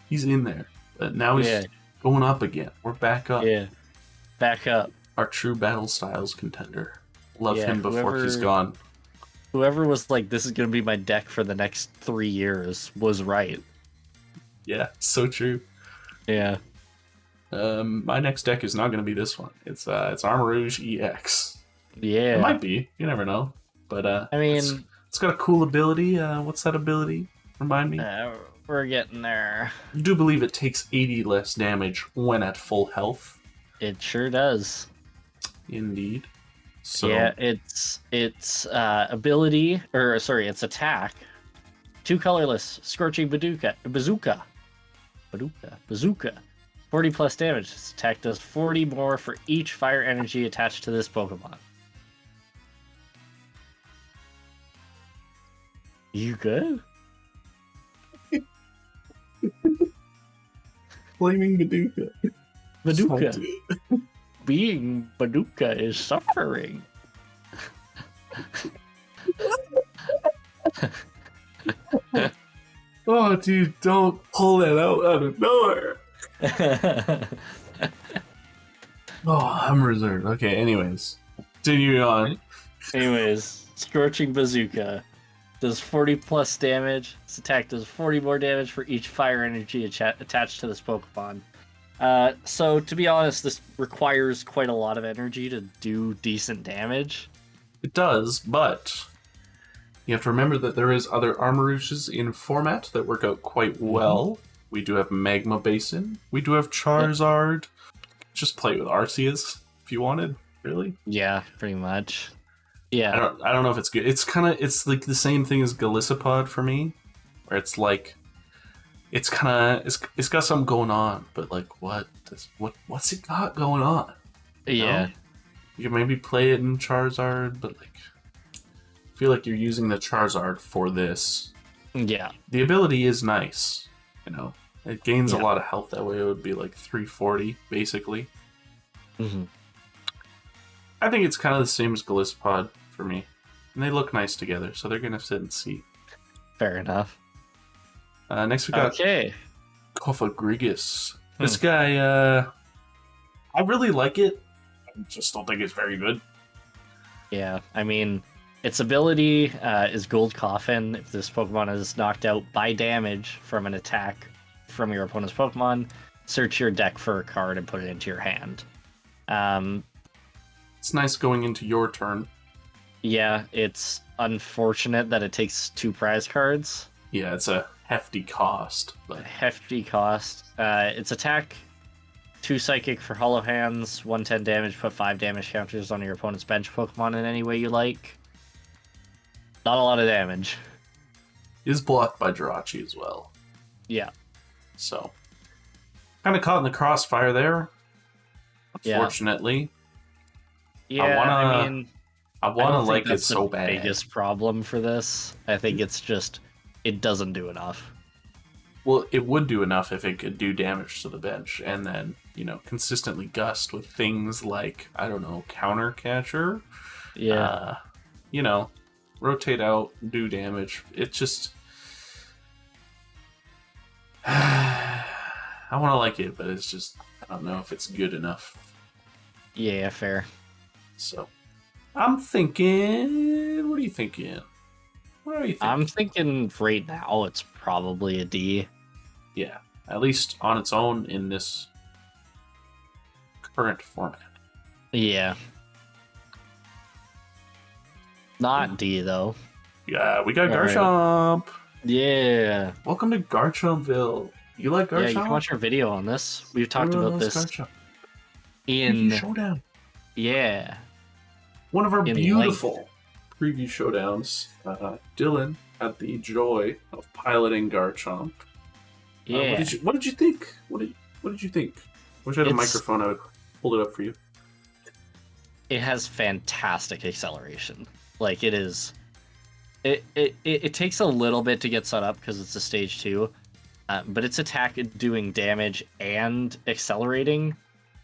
He's in there. But now he's going up again. We're back up. Yeah. Back up. Our true battle styles contender. Love him before he's gone. Whoever was like, this is going to be my deck for the next 3 years was right. Yeah, so true. Yeah. My next deck is not going to be this one. It's Armarouge EX. Yeah. It might be. You never know. But I mean, it's got a cool ability. What's that ability? Remind me. We're getting there. You do believe it takes 80 less damage when at full health? It sure does. Indeed. So yeah, it's ability, or sorry, it's attack. 2 colorless, Scorching Bazooka. 40 plus damage. This attack does 40 more for each fire energy attached to this Pokemon. You good? Flaming Badooka. Badooka. Being Badooka is suffering. Oh, dude, don't pull that out of nowhere. Oh, I'm reserved. Okay, anyways. Continue on. Anyways, Scorching Bazooka does 40 plus damage. This attack does 40 more damage for each fire energy attached to this Pokemon. So, to be honest, this requires quite a lot of energy to do decent damage. It does, but you have to remember that there is other Armarouges in format that work out quite well. We do have Magma Basin. We do have Charizard. Just play with Arceus if you wanted, really. Yeah, pretty much. Yeah. I don't know if it's good. It's like the same thing as Golisopod for me, where it's like it's got something going on, but like what's it got going on? Yeah. Know? You can maybe play it in Charizard, but like I feel like you're using the Charizard for this. Yeah. The ability is nice, It gains a lot of health that way. It would be like 340 basically. Mm-hmm. I think it's kind of the same as Golisopod for me. And they look nice together, so they're gonna sit and see. Fair enough. Next we got Cofagrigus. This guy, I really like it. I just don't think it's very good. Yeah, I mean, its ability is Gold Coffin. If this Pokemon is knocked out by damage from an attack from your opponent's Pokemon, search your deck for a card and put it into your hand. It's nice going into your turn. Yeah, it's unfortunate that it takes 2 prize cards. Yeah, it's a hefty cost. But Hefty cost. Its attack, 2 Psychic for Hollow Hands, 110 damage, put 5 damage counters on your opponent's bench Pokemon in any way you like. Not a lot of damage. is blocked by Jirachi as well. Yeah. So, kind of caught in the crossfire there. Unfortunately. Yeah, I want to like it so bad. Biggest problem for this, I think it's just it doesn't do enough. Well, it would do enough if it could do damage to the bench, and then consistently gust with things like counter catcher. Yeah. Rotate out, do damage. It just I want to like it, but it's just I don't know if it's good enough. Yeah, fair. So. I'm thinking. What are you thinking? I'm thinking right now it's probably a D. Yeah, at least on its own in this current format. Yeah. Not D though. Yeah, we got Garchomp. Right. Yeah. Welcome to Garchompville. You like Garchomp? Yeah, you can watch our video on this. We've talked about this in Showdown. Yeah. One of our beautiful preview showdowns. Dylan had the joy of piloting Garchomp. Yeah. What did you think? What did you think? Wish I had a microphone. I would hold it up for you. It has fantastic acceleration. Like it is. It takes a little bit to get set up because it's a stage 2, but its attack doing damage and accelerating,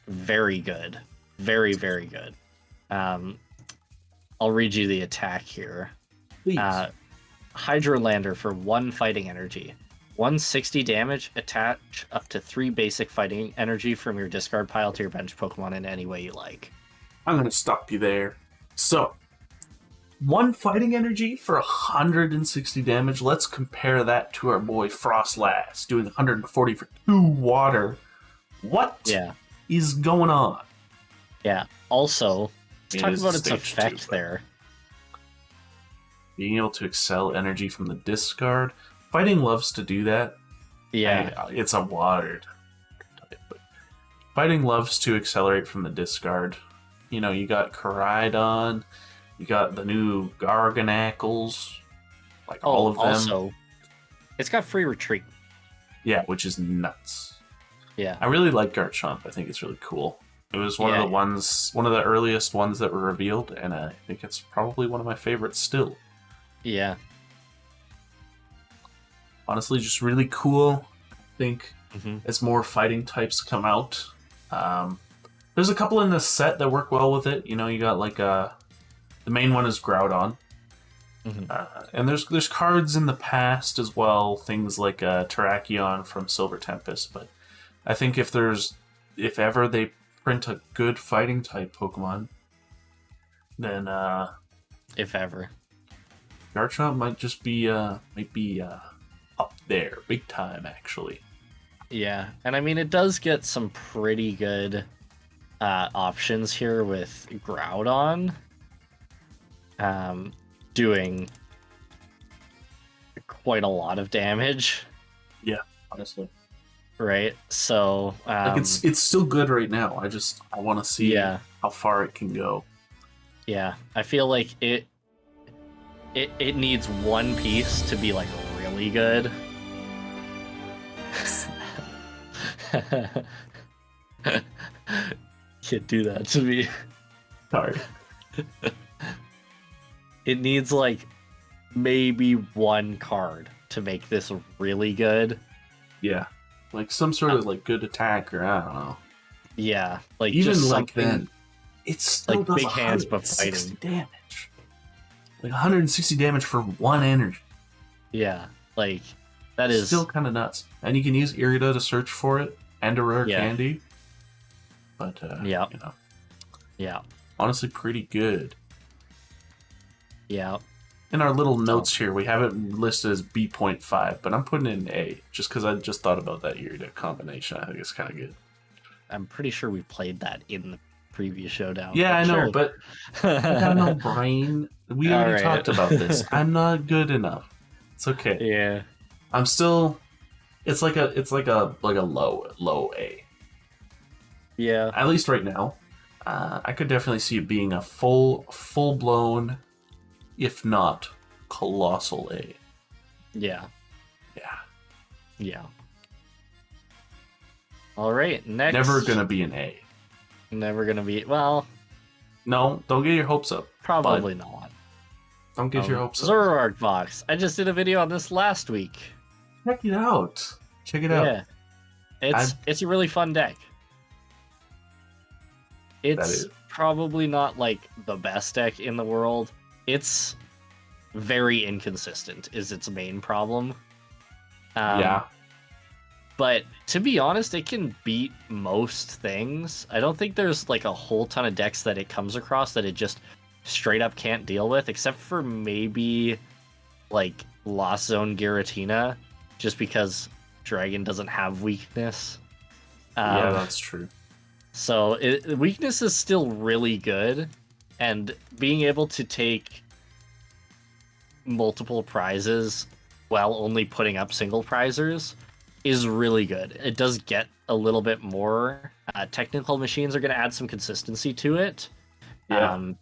very good, very very good. I'll read you the attack here. Please. Hydrolander for 1 fighting energy. 160 damage, attach up to 3 basic fighting energy from your discard pile to your bench Pokemon in any way you like. I'm going to stop you there. So, 1 fighting energy for 160 damage. Let's compare that to our boy Froslass doing 140 for 2 water. What is going on? Yeah. Also, let's talk about its effect there. Being able to excel energy from the discard. Fighting loves to do that. Yeah. It's a water type, but Fighting loves to accelerate from the discard. You got Miraidon, you got the new Garganacles, all of them. Also, it's got free retreat. Yeah, which is nuts. Yeah. I really like Garchomp. I think it's really cool. It was one of the earliest ones that were revealed, and I think it's probably one of my favorites still. Yeah. Honestly, just really cool. I think as more fighting types come out, there's a couple in this set that work well with it. You got the main one is Groudon, and there's cards in the past as well. Things like Terrakion from Silver Tempest. But I think if ever they print a good fighting type Pokemon, then if ever, Garchomp might just be up there, big time actually. Yeah, and I mean it does get some pretty good options here with Groudon, doing quite a lot of damage. Yeah, honestly. Right, so it's still good right now. I want to see how far it can go. Yeah, I feel like it needs one piece to be really good. Can't do that to me. Sorry. It needs maybe one card to make this really good. Yeah. Some sort of good attack, or I don't know. Yeah, even just then, it's still does big hands but fighting damage. 160 damage for 1 energy. Yeah, that is still kind of nuts. And you can use Irida to search for it and a rare candy. But yeah, honestly, pretty good. Yeah. In our little notes here, we have it listed as B.5, but I'm putting it in A just because I just thought about that Irida combination. I think it's kind of good. I'm pretty sure we played that in the previous showdown. Yeah, I know, but I got no brain. We already talked about this. I'm not good enough. It's okay. Yeah. I'm still. It's like a low A. Yeah. At least right now, I could definitely see it being a full blown, if not colossal A. Yeah. Yeah. Yeah. All right, next. Never gonna be an A. Never gonna be. Well, No, don't get your hopes up. probably not. Don't get your hopes up. ZoroBox. I just did a video on this last week. Check it out. Check it out. Yeah, it's a really fun deck. It's probably not like the best deck in the world. It's very inconsistent. Is its main problem. Yeah. But to be honest, it can beat most things. I don't think there's like a whole ton of decks that it comes across that it just straight up can't deal with, except for maybe like Lost Zone Giratina, just because Dragon doesn't have weakness. Yeah, that's true. So weakness is still really good, and being able to take multiple prizes while only putting up single prizers is really good. It does get a little bit more. Technical machines are going to add some consistency to it. Yeah.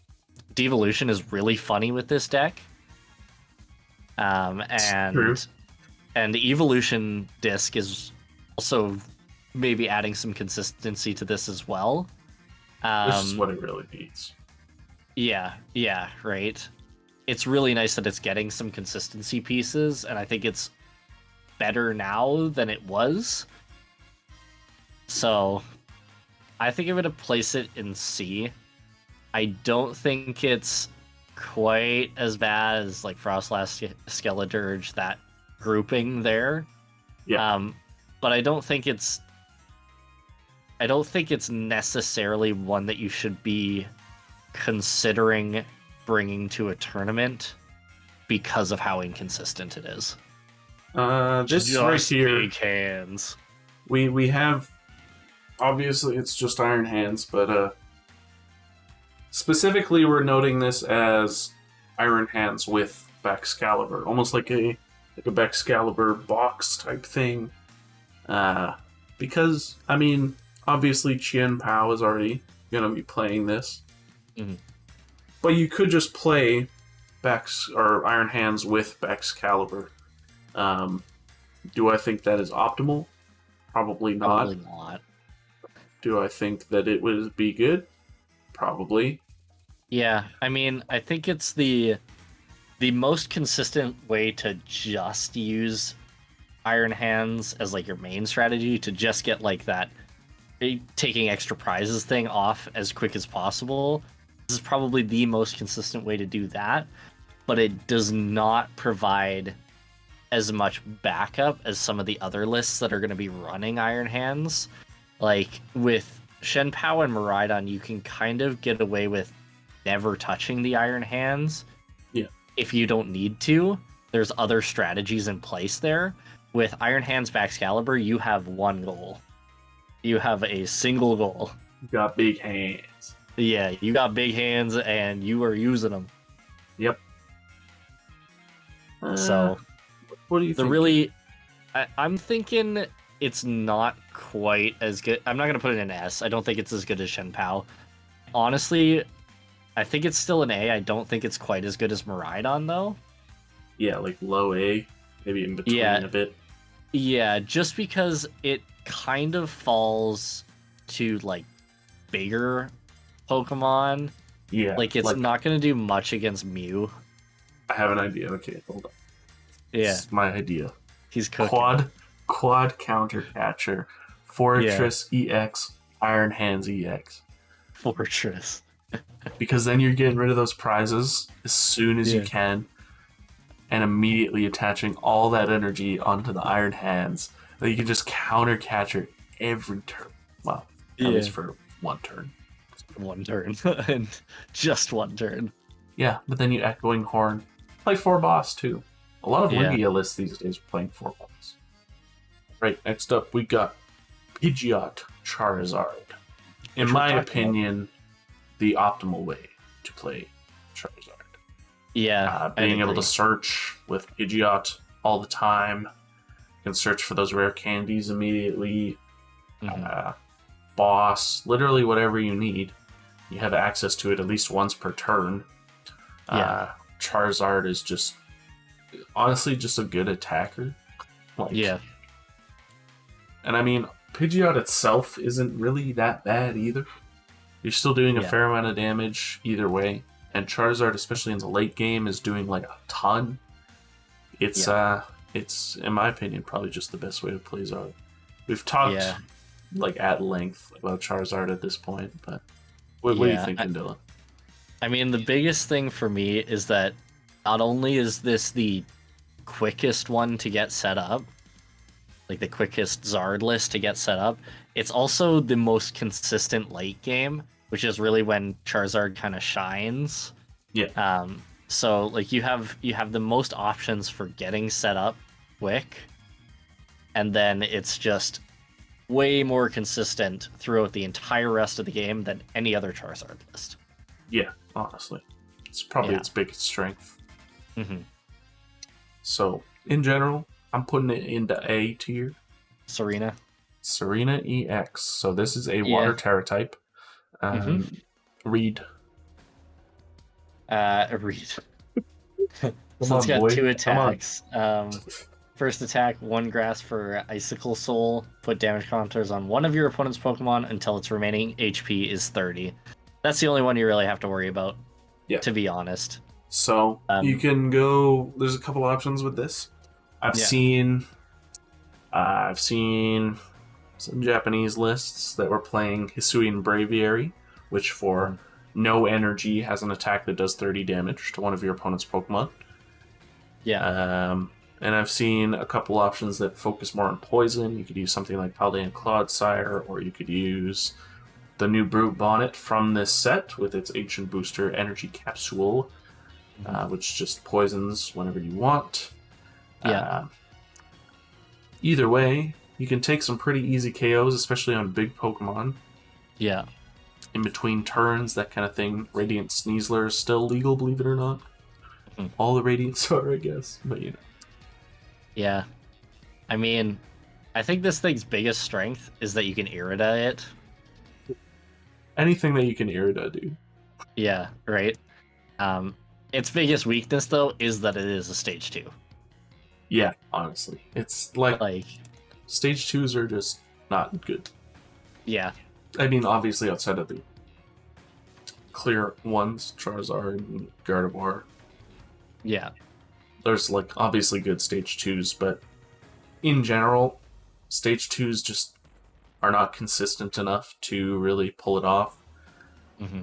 Devolution is really funny with this deck. True. And the Evolution disc is also maybe adding some consistency to this as well. This is what it really needs. Yeah, right. It's really nice that it's getting some consistency pieces, and I think it's better now than it was. So I think I'm going to place it in C. I don't think it's quite as bad as like Froslass, Skeledirge, that grouping there. Yeah. But I don't think it's necessarily one that you should be considering bringing to a tournament because of how inconsistent it is. This Just right here, big hands. we have, obviously it's just Iron Hands, but specifically we're noting this as Iron Hands with Baxcalibur, almost like a Baxcalibur box type thing. Because, I mean, obviously Chien-Pao is already going to be playing this. Mm-hmm. But you could just play Iron Hands with Baxcalibur. Do I think that is optimal? Probably not. Probably not. Do I think that it would be good? Probably. Yeah, I mean, I think it's the most consistent way to just use Iron Hands as like your main strategy, to just get like that taking extra prizes thing off as quick as possible. This is probably the most consistent way to do that, but it does not provide as much backup as some of the other lists that are going to be running Iron Hands. Like with Chien-Pao and Miraidon, you can kind of get away with never touching the Iron Hands. Yeah. If you don't need to. There's other strategies in place there. With Iron Hands Baxcalibur, you have one goal. You have a single goal. You got big hands. Yeah, you got big hands and you are using them. Yep. So, what do you think? I'm thinking it's not quite as good. I'm not going to put it in S. I don't think it's as good as Chien-Pao. Honestly, I think it's still an A. I don't think it's quite as good as Miraidon, though. Yeah, like low A, maybe in between a bit. Yeah, just because it kind of falls to, like, bigger Pokemon. Yeah. Like, it's not going to do much against Mew. I have an idea. Okay, hold on. Yeah. This is my idea. He's cooking. Quad counter catcher. Fortress EX, Iron Hands EX. Fortress. Because then you're getting rid of those prizes as soon as you can, and immediately attaching all that energy onto the Iron Hands. That you can just counter catcher every turn. Well, at least for one turn. One turn. And just one turn. Yeah, but then you Echoing Horn. Play 4 boss too. A lot of Lugia lists these days are playing 4 boss. Right, next up we got Pidgeot Charizard. In my opinion, the optimal way to play Charizard. Yeah. Being able to search with Pidgeot all the time. You can search for those rare candies immediately. Boss, literally whatever you need. You have access to it at least once per turn. Charizard is just honestly just a good attacker. Like, Yeah. And I mean, Pidgeot itself isn't really that bad either. You're still doing a fair amount of damage either way. And Charizard, especially in the late game, is doing like a ton. It's in my opinion probably just the best way to play Zard. We've talked like at length about Charizard at this point, but what do you think, Dylan? I mean, the biggest thing for me is that not only is this the quickest one to get set up, like the quickest Zard list to get set up, it's also the most consistent late game, which is really when Charizard kind of shines. Yeah. So like you have the most options for getting set up quick, and then it's just way more consistent throughout the entire rest of the game than any other Charizard list. Yeah, honestly. It's probably its biggest strength. Mm-hmm. So, in general, I'm putting it into A tier. Tsareena EX. So this is a water Terra type. Read. Read. So it's got 2 attacks. First attack, 1 grass for Icicle Soul. Put damage counters on one of your opponent's Pokemon until its remaining HP is 30. That's the only one you really have to worry about, to be honest. So you can go. There's a couple options with this. I've seen some Japanese lists that were playing Hisuian Braviary, which for no energy has an attack that does 30 damage to one of your opponent's Pokemon. Yeah. And I've seen a couple options that focus more on poison. You could use something like Paldean Clodsire, or you could use the new Brute Bonnet from this set with its Ancient Booster Energy Capsule, which just poisons whenever you want. Yeah. Either way, you can take some pretty easy KOs, especially on big Pokemon. Yeah. In between turns, that kind of thing. Radiant Sneasler is still legal, believe it or not. All the Radiants are, I guess, but you know. Yeah. I mean, I think this thing's biggest strength is that you can Irida it. Anything that you can Irida, dude. Yeah, right? Its biggest weakness, though, is that it is a Stage 2. Yeah, honestly. It's like Stage 2s are just not good. Yeah. I mean, obviously outside of the clear ones, Charizard and Gardevoir. Yeah. There's, like, obviously good Stage 2s, but in general, Stage 2s just are not consistent enough to really pull it off.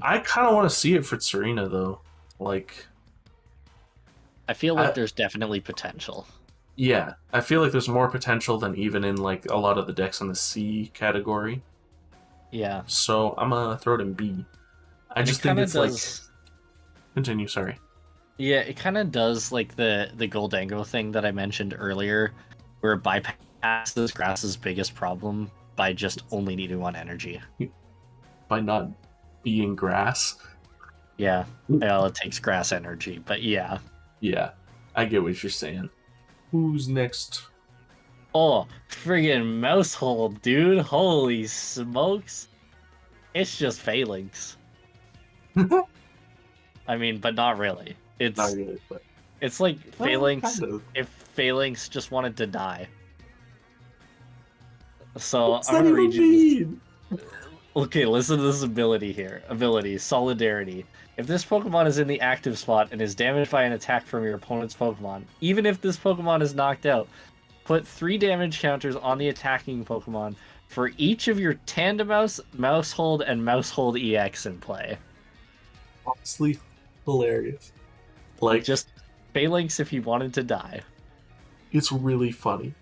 I kind of want to see it for Tsareena, though. Like, I feel like there's definitely potential. Yeah, I feel like there's more potential than even in, like, a lot of the decks in the C category. Yeah. So I'm gonna throw it in B. I just think it's like... Continue, sorry. Yeah, it kind of does like the Gholdengo thing that I mentioned earlier, where it bypasses Grass's biggest problem by just only needing 1 energy. By not being Grass? Yeah. Well, it takes Grass energy, but yeah. Yeah, I get what you're saying. Who's next? Oh, friggin' Maushold, dude. Holy smokes. It's just Phalanx. I mean, but not really. It's not really, but... It's like Phalanx kind of. if Phalanx just wanted to die. So What's I'm that gonna read even you mean? Okay, listen to this ability here. Ability, Solidarity. If this Pokemon is in the active spot and is damaged by an attack from your opponent's Pokemon, even if this Pokemon is knocked out, put 3 damage counters on the attacking Pokemon for each of your Tandemaus, Maushold, and Maushold EX in play. Honestly, hilarious. Like, just Phalanx if you wanted to die. It's really funny.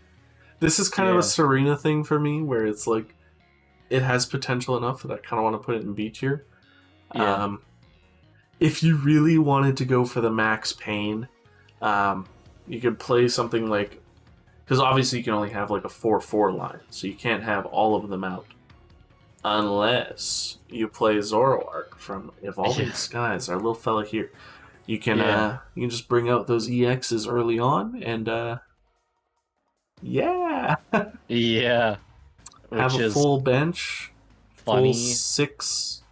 This is kind of a Tsareena thing for me, where it's like, it has potential enough that I kind of want to put it in B tier. Yeah. If you really wanted to go for the max pain, you could play something like... Because obviously you can only have like a 4/4 line, so you can't have all of them out. Unless you play Zoroark from Evolving Skies, our little fella here. You can you can just bring out those EXs early on, and yeah. Which have a full bench, funny. full 6.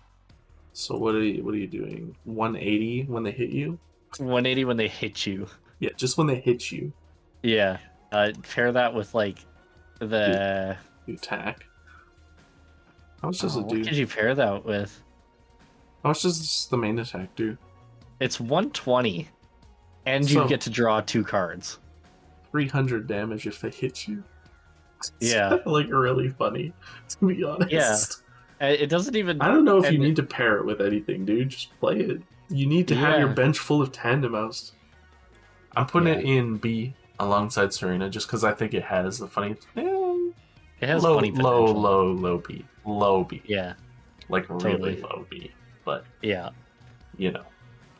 So what are you doing? 180 when they hit you? 180 when they hit you. Yeah, just when they hit you, Yeah. Pair that with like the you attack. How much does oh, it what do? could you pair that with? How much does the main attack do? It's 120, and you So get to draw 2 cards. 300 damage if they hit you. It's Yeah. like really funny, to be Yeah. honest. It doesn't even. I don't know if you and need to pair it with anything, dude. Just play it. You need to have your Yeah. bench full of Tandemaus. I'm putting Yeah. it in B alongside Tsareena just because I think it has the funny. It has low, funny low, potential. low B. Low B. Yeah. Like Totally. really low B. But, Yeah. you know.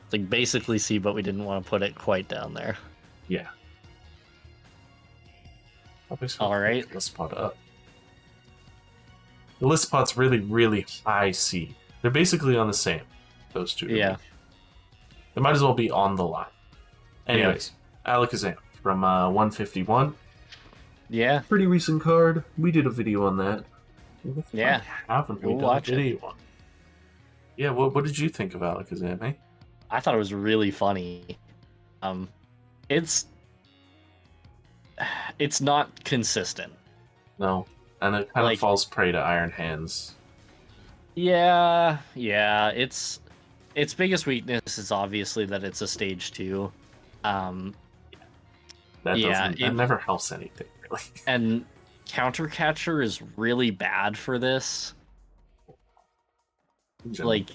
It's like basically C, but we didn't want to put it quite down there. Yeah. All right. Golisopod up. Golisopod's really, really high C. They're basically on the same. Those two. Yeah. They might as well be on the line. Anyways, Alakazam from 151. Yeah. Pretty recent card. We did a video on that. Yeah. Haven't we We'll done watch a it. video on? Yeah, what did you think of Alakazam, eh? I thought it was really funny. It's not consistent. No. And it kind Like- of falls prey to Iron Hands. Yeah. Its biggest weakness is obviously that it's a stage 2. That Yeah, doesn't. That never helps anything, really. And Counter Catcher is really bad for this. Like,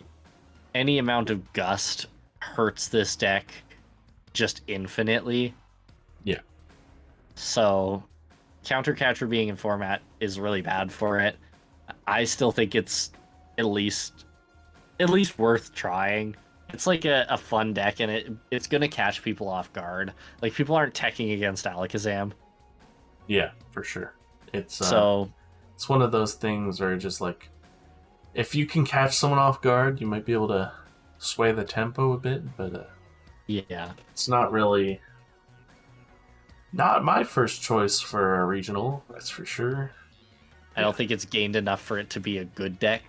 any amount of Gust hurts this deck just infinitely. Yeah. So, Counter Catcher being in format is really bad for it. I still think it's at least worth trying. It's like a fun deck, and it's gonna catch people off guard. Like, people aren't teching against Alakazam. Yeah, for sure. It's So, it's one of those things where just like, if you can catch someone off guard, you might be able to sway the tempo a bit, but yeah. it's not really not my first choice for a regional, that's for sure. I don't think it's gained enough for it to be a good deck.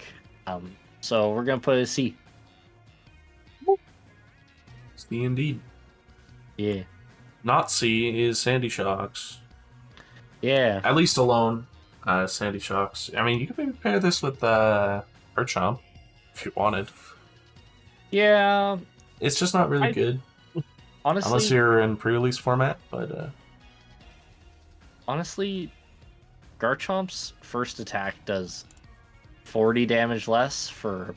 So we're gonna put a C. C indeed. Yeah. Not C is Sandy Shocks. Yeah. At least alone, Sandy Shocks. I mean, you could maybe pair this with Garchomp if you wanted. Yeah. It's just not really good Honestly, unless you're in pre-release format. But honestly, Garchomp's first attack does 40 damage less for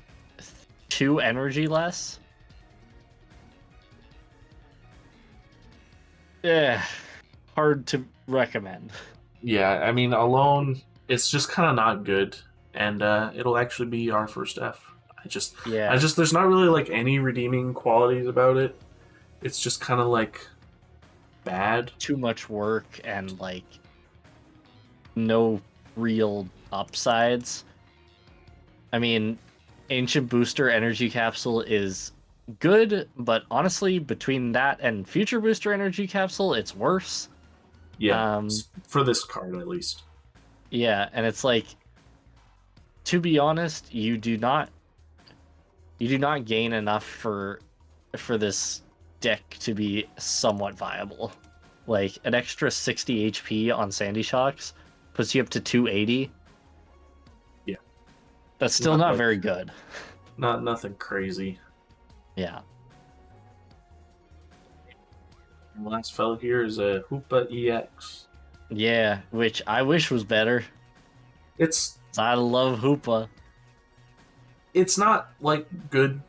2 energy less. Yeah. Hard to recommend. yeah, I mean, alone, it's just kind of not good, and it'll actually be our first F. Yeah. There's not really like any redeeming qualities about it. It's just kind of like bad. Too much work and like no real upsides. I mean, Ancient Booster Energy Capsule is good, but honestly, between that and Future Booster Energy Capsule, it's worse. Yeah, for this card at least. Yeah, and it's like, to be honest, you do not gain enough for this deck to be somewhat viable. Like, an extra 60 HP on Sandy Shocks puts you up to 280. Yeah. That's still Not not like- very good. Nothing crazy. Yeah. The last fellow here is a Hoopa EX. Yeah, which I wish was better. It's 'Cause I love Hoopa. it's not like good,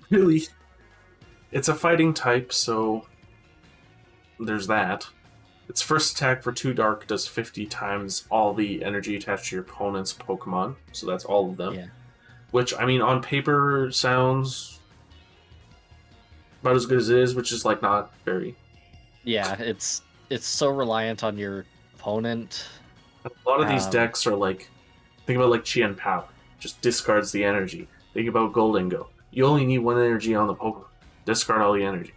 really. It's a fighting type, so there's that. Its first attack for 2 dark does 50 times all the energy attached to your opponent's Pokemon, so that's all of them. Yeah. Which, I mean, on paper sounds about as good as it is, which is like not very. Yeah, it's so reliant on your opponent. A lot of these Um, decks are like, think about like Chien-Pao, just discards the energy. Think about Gholdengo. You only need 1 energy on the Pokemon. Discard all the energy.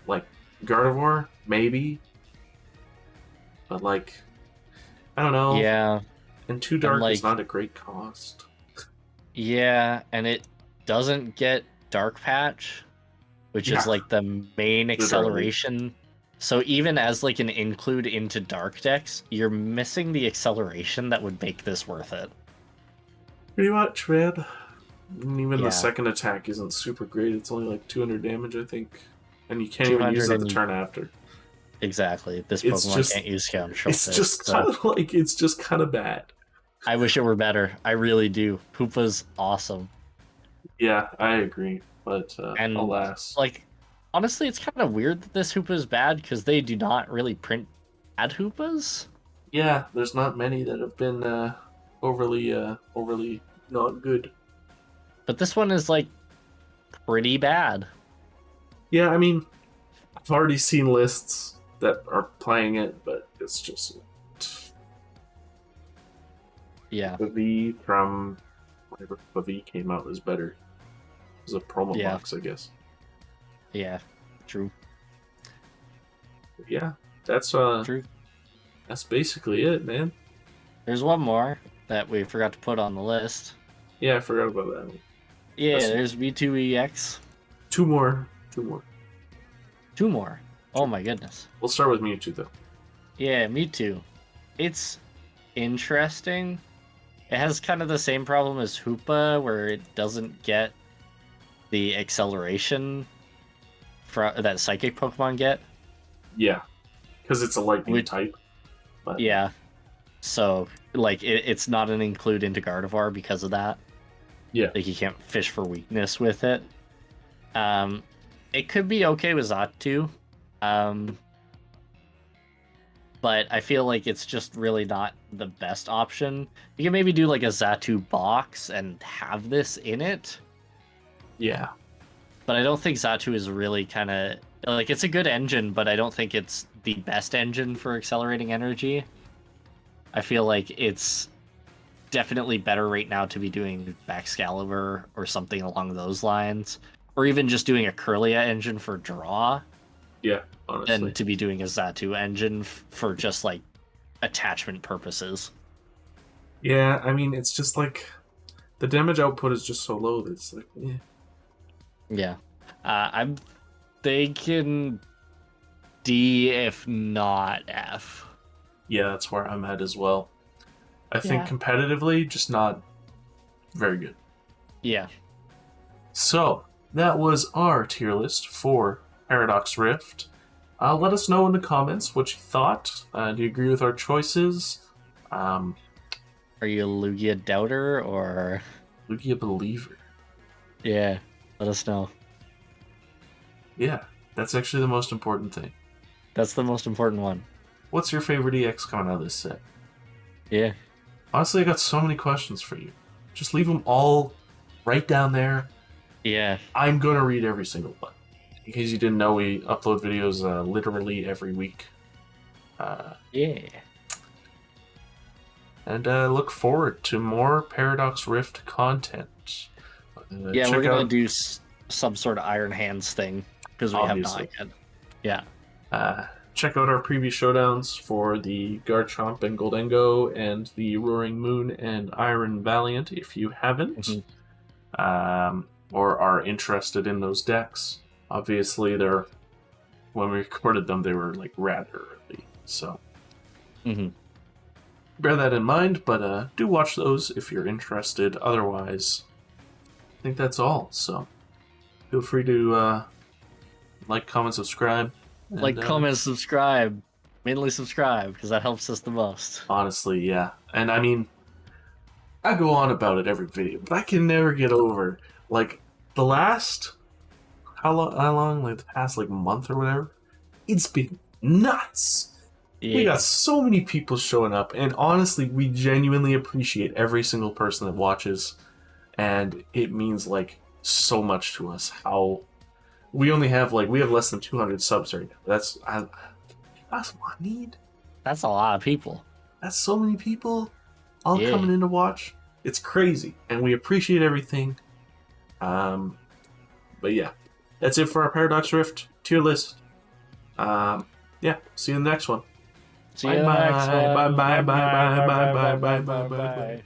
Like Gardevoir, maybe, but like, I don't know. Yeah. And 2 dark like- is not a great cost. Yeah, and it doesn't get Dark Patch, which is Yeah. like the main Literally. acceleration So even as like an include into dark decks, you're missing the acceleration that would make this worth it. Pretty much, man. And even Yeah. the second attack isn't super great. It's only like 200 damage, I think. And you can't even use it the turn after. Exactly. This It's Pokemon just- can't use Scout Control. It's just kind of like, it's just kind of bad. I wish it were better. I really do. Hoopa's awesome. Yeah, I agree. But And alas. like, honestly, it's kind of weird that this Hoopa is bad because they do not really print bad Hoopas. Yeah, there's not many that have been overly not good. But this one is like pretty bad. Yeah, I mean, I've already seen lists that are playing it, but it's just Yeah. the V from whenever the V came out was better. It was a promo Yeah. box, I guess. Yeah. True. But yeah, that's True. that's basically it, man. There's one more that we forgot to put on the list. Yeah, I forgot about that one. Yeah, That's- there's Mewtwo EX. Two more. Two more. Oh my goodness. We'll start with Mewtwo though. Yeah, Mewtwo. It's interesting. It has kind of the same problem as Hoopa, where it doesn't get the acceleration that Psychic Pokemon get. Yeah, because it's a lightning Which- type. But Yeah. So, like, it's not an include into Gardevoir because of that. Yeah. Like, you can't fish for weakness with it. It could be okay with Xatu. But I feel like it's just really not the best option. You can maybe do, like, a Xatu box and have this in it. Yeah. But I don't think Xatu is really kind of... Like, it's a good engine, but I don't think it's the best engine for accelerating energy. I feel like it's definitely better right now to be doing Baxcalibur or something along those lines. Or even just doing a Kirlia engine for draw Yeah, honestly. than to be doing a Xatu engine for just, like, attachment purposes. Yeah, I mean, it's just like the damage output is just so low that it's like, yeah. Yeah. I'm thinking D, if not F. Yeah, that's where I'm at as well. I think Yeah. competitively, just not very good. Yeah. So, that was our tier list for Paradox Rift. Let us know in the comments what you thought. Do you agree with our choices? Are you a Lugia doubter or... Lugia believer. Yeah, let us know. Yeah, that's actually the most important thing. That's the most important one. What's your favorite EX coming out of this set? Yeah. Honestly, I got so many questions for you. Just leave them all right down there. Yeah. I'm going to read every single one. In case you didn't know, we upload videos literally every week. Yeah. And look forward to more Paradox Rift content. Yeah, check we're going out- to do some sort of Iron Hands thing, because we Obviously. have not yet. Yeah. Check out our previous showdowns for the Garchomp and Gholdengo and the Roaring Moon and Iron Valiant if you haven't. Mhm. Or are interested in those decks. Obviously, when we recorded them, they were like rather early. So Mm-hmm. bear that in mind, but do watch those if you're interested. Otherwise, I think that's all. So feel free to like, comment, subscribe. And, Like, comment, subscribe. Mainly subscribe, because that helps us the most. Honestly, yeah. And I mean, I go on about it every video, but I can never get over, like, the last, how long, like, the past, like, month or whatever, it's been nuts. Yeah. We got so many people showing up, and honestly, we genuinely appreciate every single person that watches, and it means, like, so much to us how we have less than 200 subs right now. That's what I need. That's a lot of people. That's so many people all Yeah. coming in to watch. It's crazy, and we appreciate everything. But yeah, that's it for our Paradox Rift tier list. Yeah, see you in the next one. See you Bye-bye. next one. Bye-bye, bye-bye, bye-bye, bye-bye, bye, bye-bye, bye.